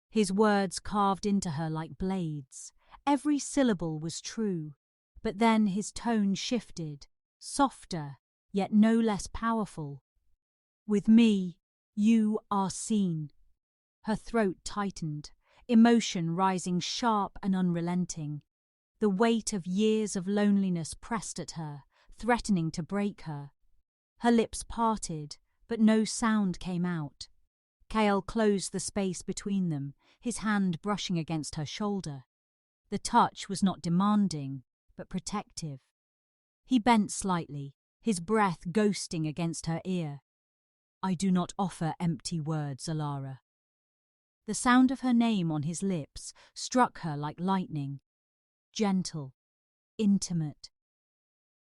His words carved into her like blades. Every syllable was true. But then his tone shifted, softer, yet no less powerful. "With me, you are seen." Her throat tightened, emotion rising sharp and unrelenting. The weight of years of loneliness pressed at her, threatening to break her. Her lips parted, but no sound came out. Kale closed the space between them, his hand brushing against her shoulder. The touch was not demanding, but protective. He bent slightly, his breath ghosting against her ear. "I do not offer empty words, Elara." The sound of her name on his lips struck her like lightning. Gentle, intimate.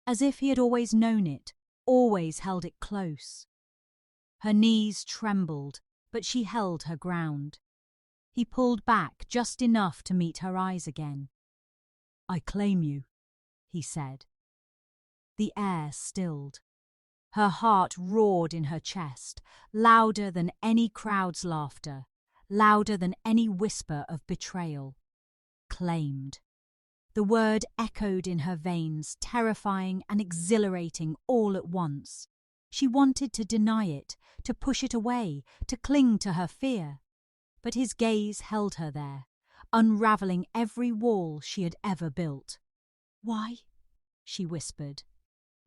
As if he had always known it, always held it close. Her knees trembled, but she held her ground. He pulled back just enough to meet her eyes again. "I claim you," he said. The air stilled. Her heart roared in her chest, louder than any crowd's laughter, louder than any whisper of betrayal. Claimed. The word echoed in her veins, terrifying and exhilarating all at once. She wanted to deny it, to push it away, to cling to her fear. But his gaze held her there, unraveling every wall she had ever built. "Why?" she whispered.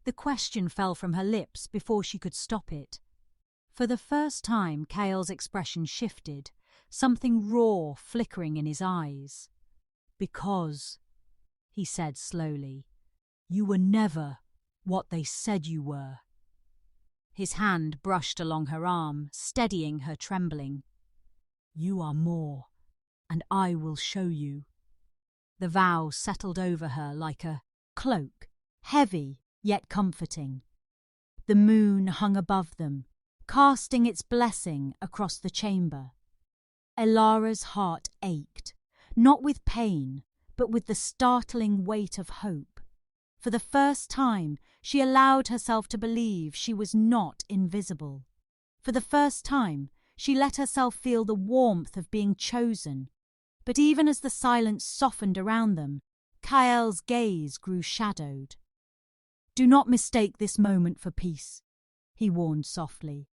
The question fell from her lips before she could stop it. For the first time, Kale's expression shifted, something raw flickering in his eyes. "Because," he said slowly, "you were never what they said you were." His hand brushed along her arm, steadying her trembling. "You are more, and I will show you." The vow settled over her like a cloak, heavy yet comforting. The moon hung above them, casting its blessing across the chamber. Elara's heart ached, not with pain, but with the startling weight of hope. For the first time, she allowed herself to believe she was not invisible. For the first time, she let herself feel the warmth of being chosen. But even as the silence softened around them, Kael's gaze grew shadowed. "Do not mistake this moment for peace," he warned softly.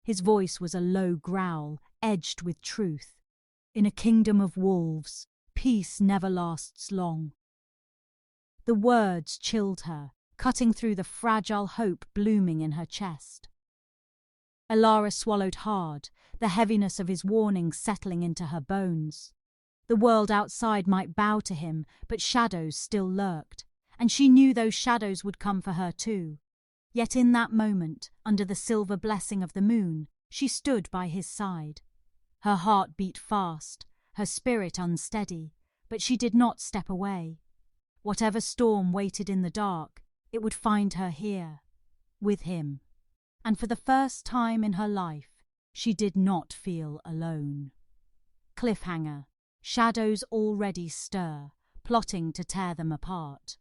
His voice was a low growl, edged with truth. "In a kingdom of wolves, peace never lasts long." The words chilled her, cutting through the fragile hope blooming in her chest. Elara swallowed hard, the heaviness of his warning settling into her bones. The world outside might bow to him, but shadows still lurked, and she knew those shadows would come for her too. Yet in that moment, under the silver blessing of the moon, she stood by his side. Her heart beat fast, her spirit unsteady, but she did not step away. Whatever storm waited in the dark, it would find her here, with him. And for the first time in her life, she did not feel alone. Cliffhanger. Shadows already stir, plotting to tear them apart.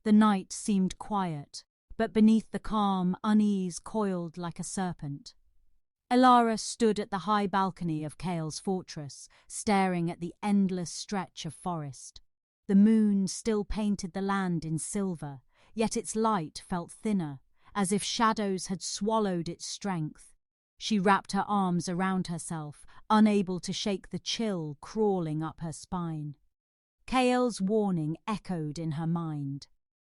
The night seemed quiet, but beneath the calm, unease coiled like a serpent. Elara stood at the high balcony of Kael's fortress, staring at the endless stretch of forest. The moon still painted the land in silver, yet its light felt thinner, as if shadows had swallowed its strength. She wrapped her arms around herself, unable to shake the chill crawling up her spine. Kael's warning echoed in her mind.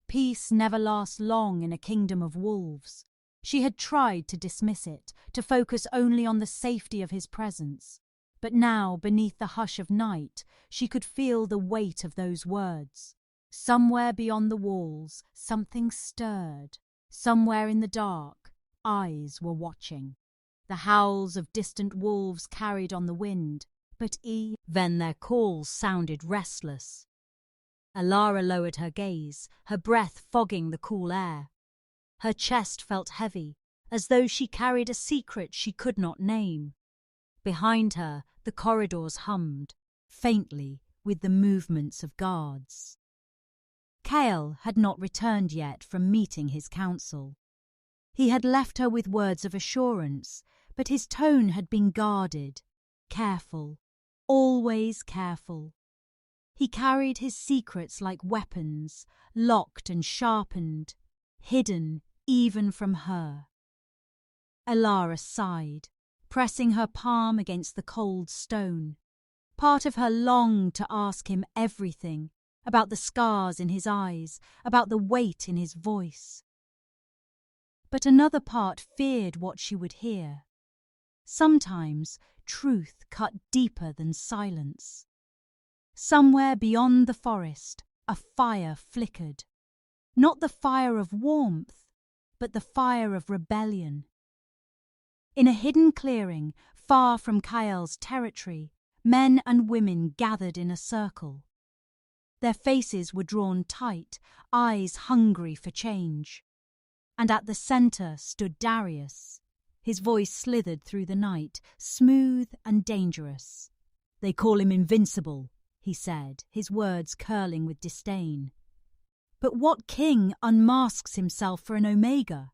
Peace never lasts long in a kingdom of wolves. She had tried to dismiss it, to focus only on the safety of his presence. But now, beneath the hush of night, she could feel the weight of those words. Somewhere beyond the walls, something stirred. Somewhere in the dark, eyes were watching. The howls of distant wolves carried on the wind, but then their calls sounded restless. Elara lowered her gaze, her breath fogging the cool air. Her chest felt heavy, as though she carried a secret she could not name. Behind her, the corridors hummed, faintly with the movements of guards. Kale had not returned yet from meeting his council. He had left her with words of assurance, but his tone had been guarded, careful, always careful. He carried his secrets like weapons, locked and sharpened, hidden even from her. Elara sighed, pressing her palm against the cold stone. Part of her longed to ask him everything, about the scars in his eyes, about the weight in his voice. But another part feared what she would hear. Sometimes truth cut deeper than silence. Somewhere beyond the forest, a fire flickered. Not the fire of warmth, but the fire of rebellion. In a hidden clearing, far from Kael's territory, men and women gathered in a circle. Their faces were drawn tight, eyes hungry for change. And at the centre stood Darius. His voice slithered through the night, smooth and dangerous. "They call him invincible," he said, his words curling with disdain. "But what king unmasks himself for an Omega?"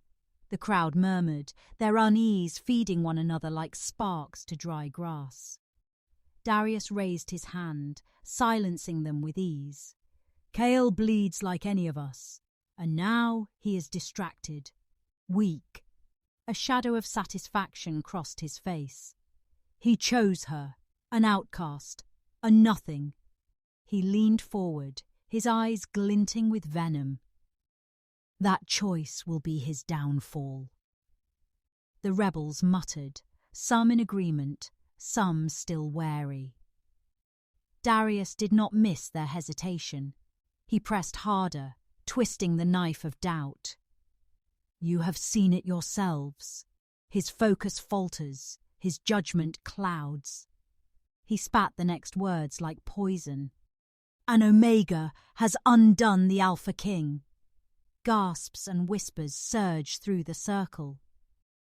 The crowd murmured, their unease feeding one another like sparks to dry grass. Darius raised his hand, silencing them with ease. "Kael bleeds like any of us, and now he is distracted, weak." A shadow of satisfaction crossed his face. "He chose her, an outcast, a nothing." He leaned forward, his eyes glinting with venom. "That choice will be his downfall." The rebels muttered, some in agreement, some still wary. Darius did not miss their hesitation. He pressed harder, twisting the knife of doubt. "You have seen it yourselves." His focus falters, his judgment clouds. He spat the next words like poison. "An Omega has undone the Alpha King." Gasps and whispers surged through the circle.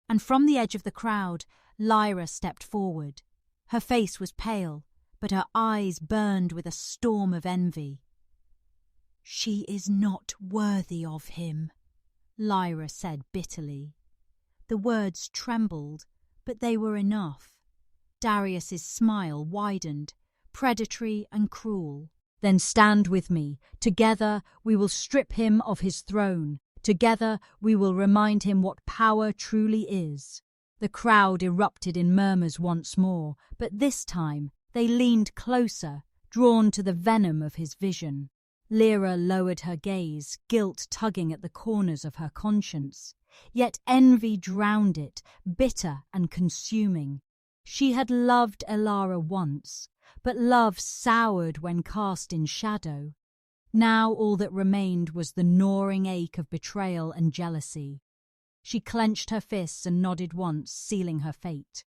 And from the edge of the crowd, Lyra stepped forward. Her face was pale, but her eyes burned with a storm of envy. "She is not worthy of him," Lyra said bitterly. The words trembled, but they were enough. Darius's smile widened, predatory and cruel. "Then stand with me. Together we will strip him of his throne. Together we will remind him what power truly is." The crowd erupted in murmurs once more, but this time they leaned closer, drawn to the venom of his vision. Lyra lowered her gaze, guilt tugging at the corners of her conscience. Yet envy drowned it, bitter and consuming. She had loved Elara once, but love soured when cast in shadow. Now all that remained was the gnawing ache of betrayal and jealousy. She clenched her fists and nodded once, sealing her fate.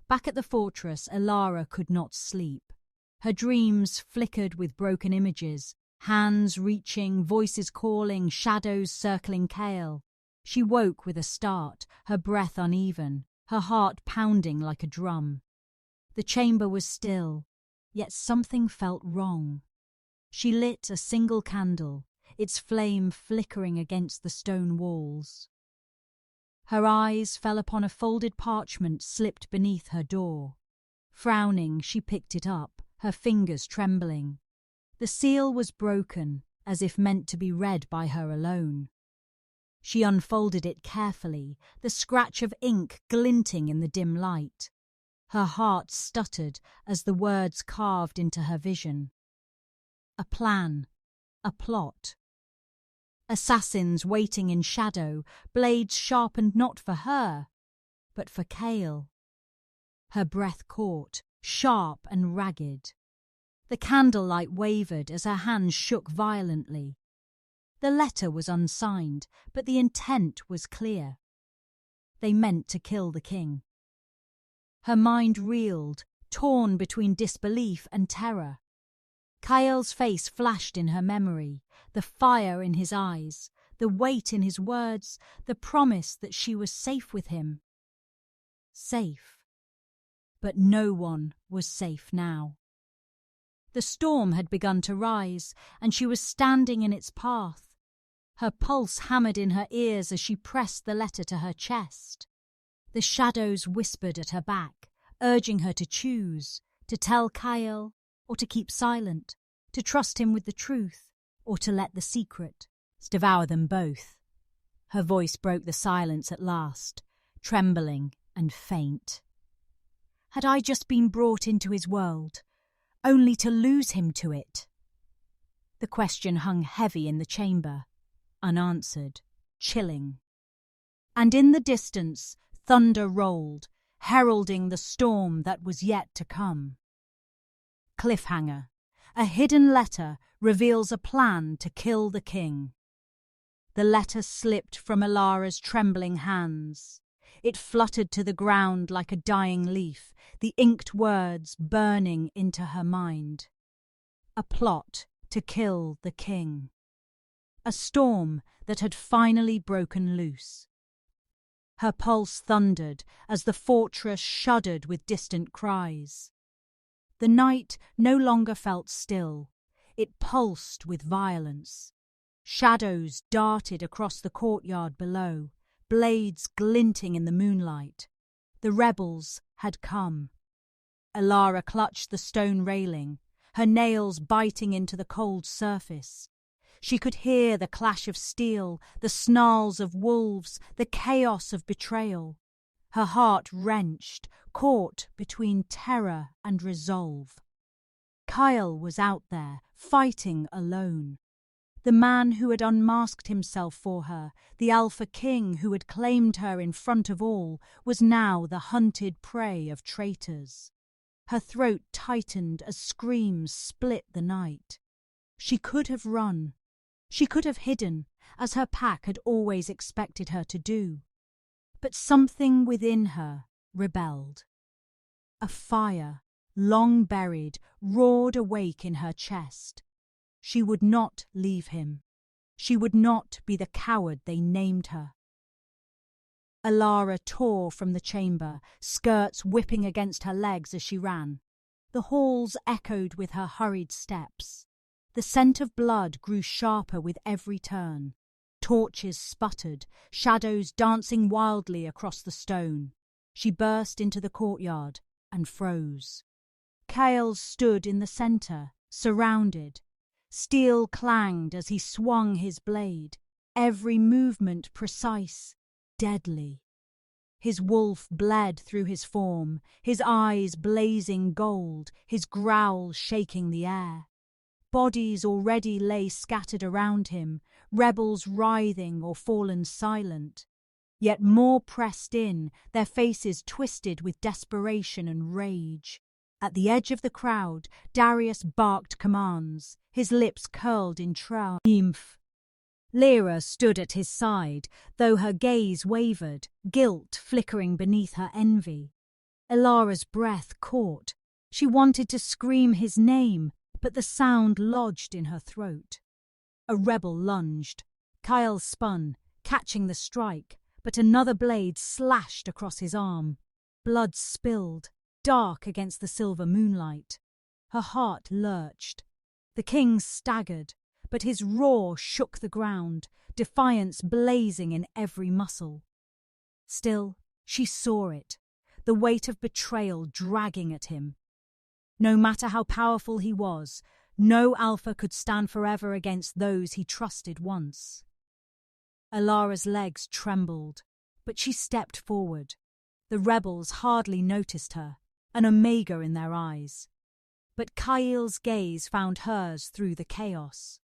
Back at the fortress, Elara could not sleep. Her dreams flickered with broken images, hands reaching, voices calling, shadows circling Kael. She woke with a start, her breath uneven, her heart pounding like a drum. The chamber was still, yet something felt wrong. She lit a single candle, its flame flickering against the stone walls. Her eyes fell upon a folded parchment slipped beneath her door. Frowning, she picked it up, her fingers trembling. The seal was broken, as if meant to be read by her alone. She unfolded it carefully, the scratch of ink glinting in the dim light. Her heart stuttered as the words carved into her vision. A plan, a plot. Assassins waiting in shadow, blades sharpened not for her, but for Kael. Her breath caught, sharp and ragged. The candlelight wavered as her hands shook violently. The letter was unsigned, but the intent was clear. They meant to kill the king. Her mind reeled, torn between disbelief and terror. Kyle face flashed in her memory, the fire in his eyes, the weight in his words, the promise that she was safe with him. Safe. But no one was safe now. The storm had begun to rise, and she was standing in its path. Her pulse hammered in her ears as she pressed the letter to her chest. The shadows whispered at her back, urging her to choose, to tell Kyle, or to keep silent, to trust him with the truth, or to let the secret devour them both. Her voice broke the silence at last, trembling and faint. Had I just been brought into his world, only to lose him to it? The question hung heavy in the chamber, unanswered, chilling. And in the distance, thunder rolled, heralding the storm that was yet to come. Cliffhanger. A hidden letter reveals a plan to kill the king. The letter slipped from Elara's trembling hands. It fluttered to the ground like a dying leaf, the inked words burning into her mind. A plot to kill the king. A storm that had finally broken loose. Her pulse thundered as the fortress shuddered with distant cries. The night no longer felt still. It pulsed with violence. Shadows darted across the courtyard below, blades glinting in the moonlight. The rebels had come. Elara clutched the stone railing, her nails biting into the cold surface. She could hear the clash of steel, the snarls of wolves, the chaos of betrayal. Her heart wrenched, caught between terror and resolve. Kyle was out there, fighting alone. The man who had unmasked himself for her, the Alpha King who had claimed her in front of all, was now the hunted prey of traitors. Her throat tightened as screams split the night. She could have run. She could have hidden, as her pack had always expected her to do. But something within her rebelled. A fire, long buried, roared awake in her chest. She would not leave him. She would not be the coward they named her. Elara tore from the chamber, skirts whipping against her legs as she ran. The halls echoed with her hurried steps. The scent of blood grew sharper with every turn. Torches sputtered, shadows dancing wildly across the stone. She burst into the courtyard and froze. Kyle stood in the centre, surrounded. Steel clanged as he swung his blade, every movement precise, deadly. His wolf bled through his form, his eyes blazing gold, his growl shaking the air. Bodies already lay scattered around him, rebels writhing or fallen silent. Yet more pressed in, their faces twisted with desperation and rage. At the edge of the crowd, Darius barked commands, his lips curled in triumph. Lyra stood at his side, though her gaze wavered, guilt flickering beneath her envy. Elara's breath caught. She wanted to scream his name, but the sound lodged in her throat. A rebel lunged. Kyle spun, catching the strike, but another blade slashed across his arm. Blood spilled, dark against the silver moonlight. Her heart lurched. The king staggered, but his roar shook the ground, defiance blazing in every muscle. Still, she saw it, the weight of betrayal dragging at him. No matter how powerful he was, no Alpha could stand forever against those he trusted once. Elara's legs trembled, but she stepped forward. The rebels hardly noticed her, an Omega in their eyes. But Kyle's gaze found hers through the chaos.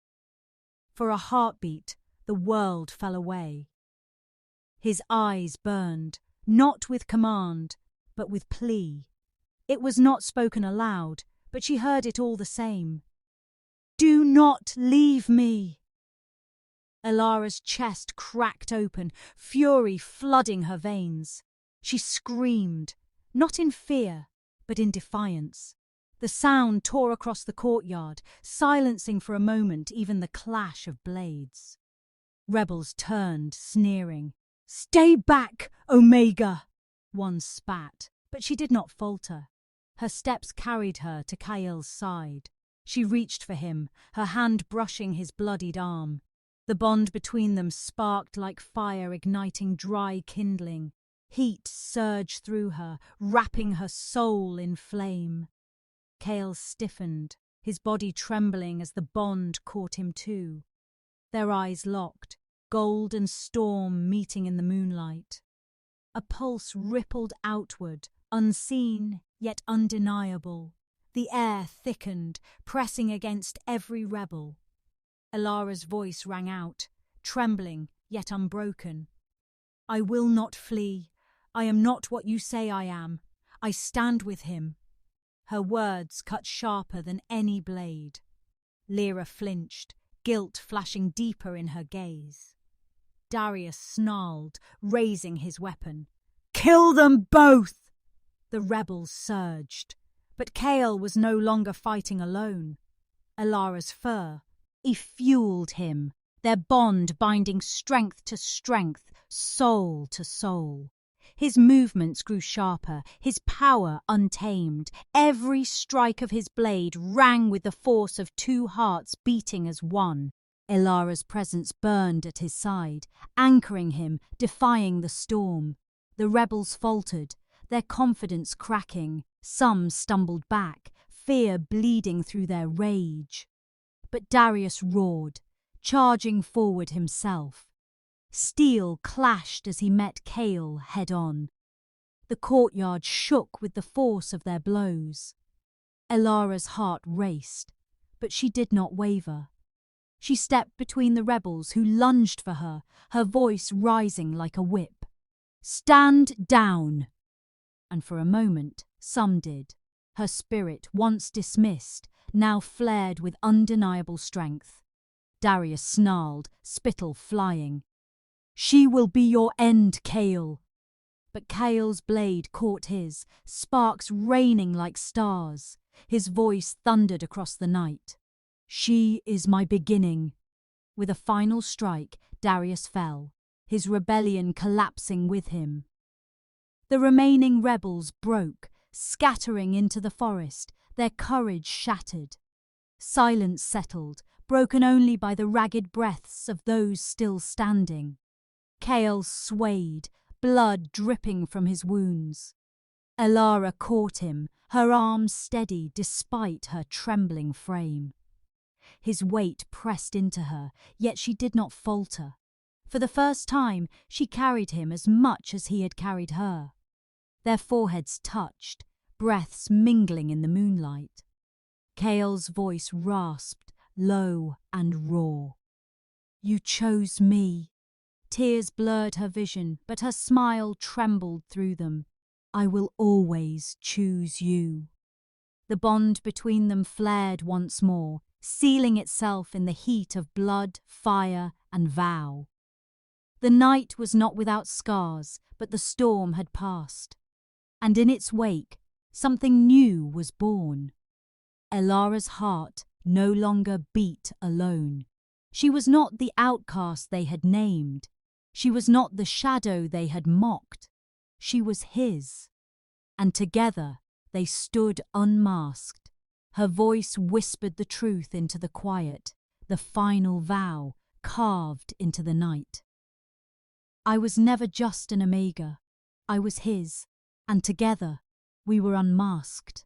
For a heartbeat, the world fell away. His eyes burned, not with command, but with plea. It was not spoken aloud, but she heard it all the same. "Do not leave me!" Elara's chest cracked open, fury flooding her veins. She screamed, not in fear, but in defiance. The sound tore across the courtyard, silencing for a moment even the clash of blades. Rebels turned, sneering. "Stay back, Omega!" One spat, but she did not falter. Her steps carried her to Kael's side. She reached for him, her hand brushing his bloodied arm. The bond between them sparked like fire igniting dry kindling. Heat surged through her, wrapping her soul in flame. Kael stiffened, his body trembling as the bond caught him too. Their eyes locked, gold and storm meeting in the moonlight. A pulse rippled outward, unseen yet undeniable. The air thickened, pressing against every rebel. Elara's voice rang out, trembling yet unbroken. "I will not flee. I am not what you say I am. I stand with him." Her words cut sharper than any blade. Lyra flinched, guilt flashing deeper in her gaze. Darius snarled, raising his weapon. "Kill them both!" The rebels surged, but Kael was no longer fighting alone. Elara's fur fueled him, their bond binding strength to strength, soul to soul. His movements grew sharper, his power untamed. Every strike of his blade rang with the force of two hearts beating as one. Elara's presence burned at his side, anchoring him, defying the storm. The rebels faltered, their confidence cracking. Some stumbled back, fear bleeding through their rage. But Darius roared, charging forward himself. Steel clashed as he met Kael head-on. The courtyard shook with the force of their blows. Elara's heart raced, but she did not waver. She stepped between the rebels who lunged for her, her voice rising like a whip. "Stand down!" And for a moment, some did. Her spirit, once dismissed, now flared with undeniable strength. Darius snarled, spittle flying. "She will be your end, Kael." But Kael's blade caught his, sparks raining like stars. His voice thundered across the night. "She is my beginning." With a final strike, Darius fell, his rebellion collapsing with him. The remaining rebels broke, scattering into the forest, their courage shattered. Silence settled, broken only by the ragged breaths of those still standing. Kael swayed, blood dripping from his wounds. Elara caught him, her arms steady despite her trembling frame. His weight pressed into her, yet she did not falter. For the first time, she carried him as much as he had carried her. Their foreheads touched, breaths mingling in the moonlight. Kael's voice rasped, low and raw. "You chose me." Tears blurred her vision, but her smile trembled through them. "I will always choose you." The bond between them flared once more, sealing itself in the heat of blood, fire, and vow. The night was not without scars, but the storm had passed. And in its wake, something new was born. Elara's heart no longer beat alone. She was not the outcast they had named. She was not the shadow they had mocked. She was his. And together they stood unmasked. Her voice whispered the truth into the quiet, the final vow carved into the night. "I was never just an Omega. I was his, and together we were unmasked."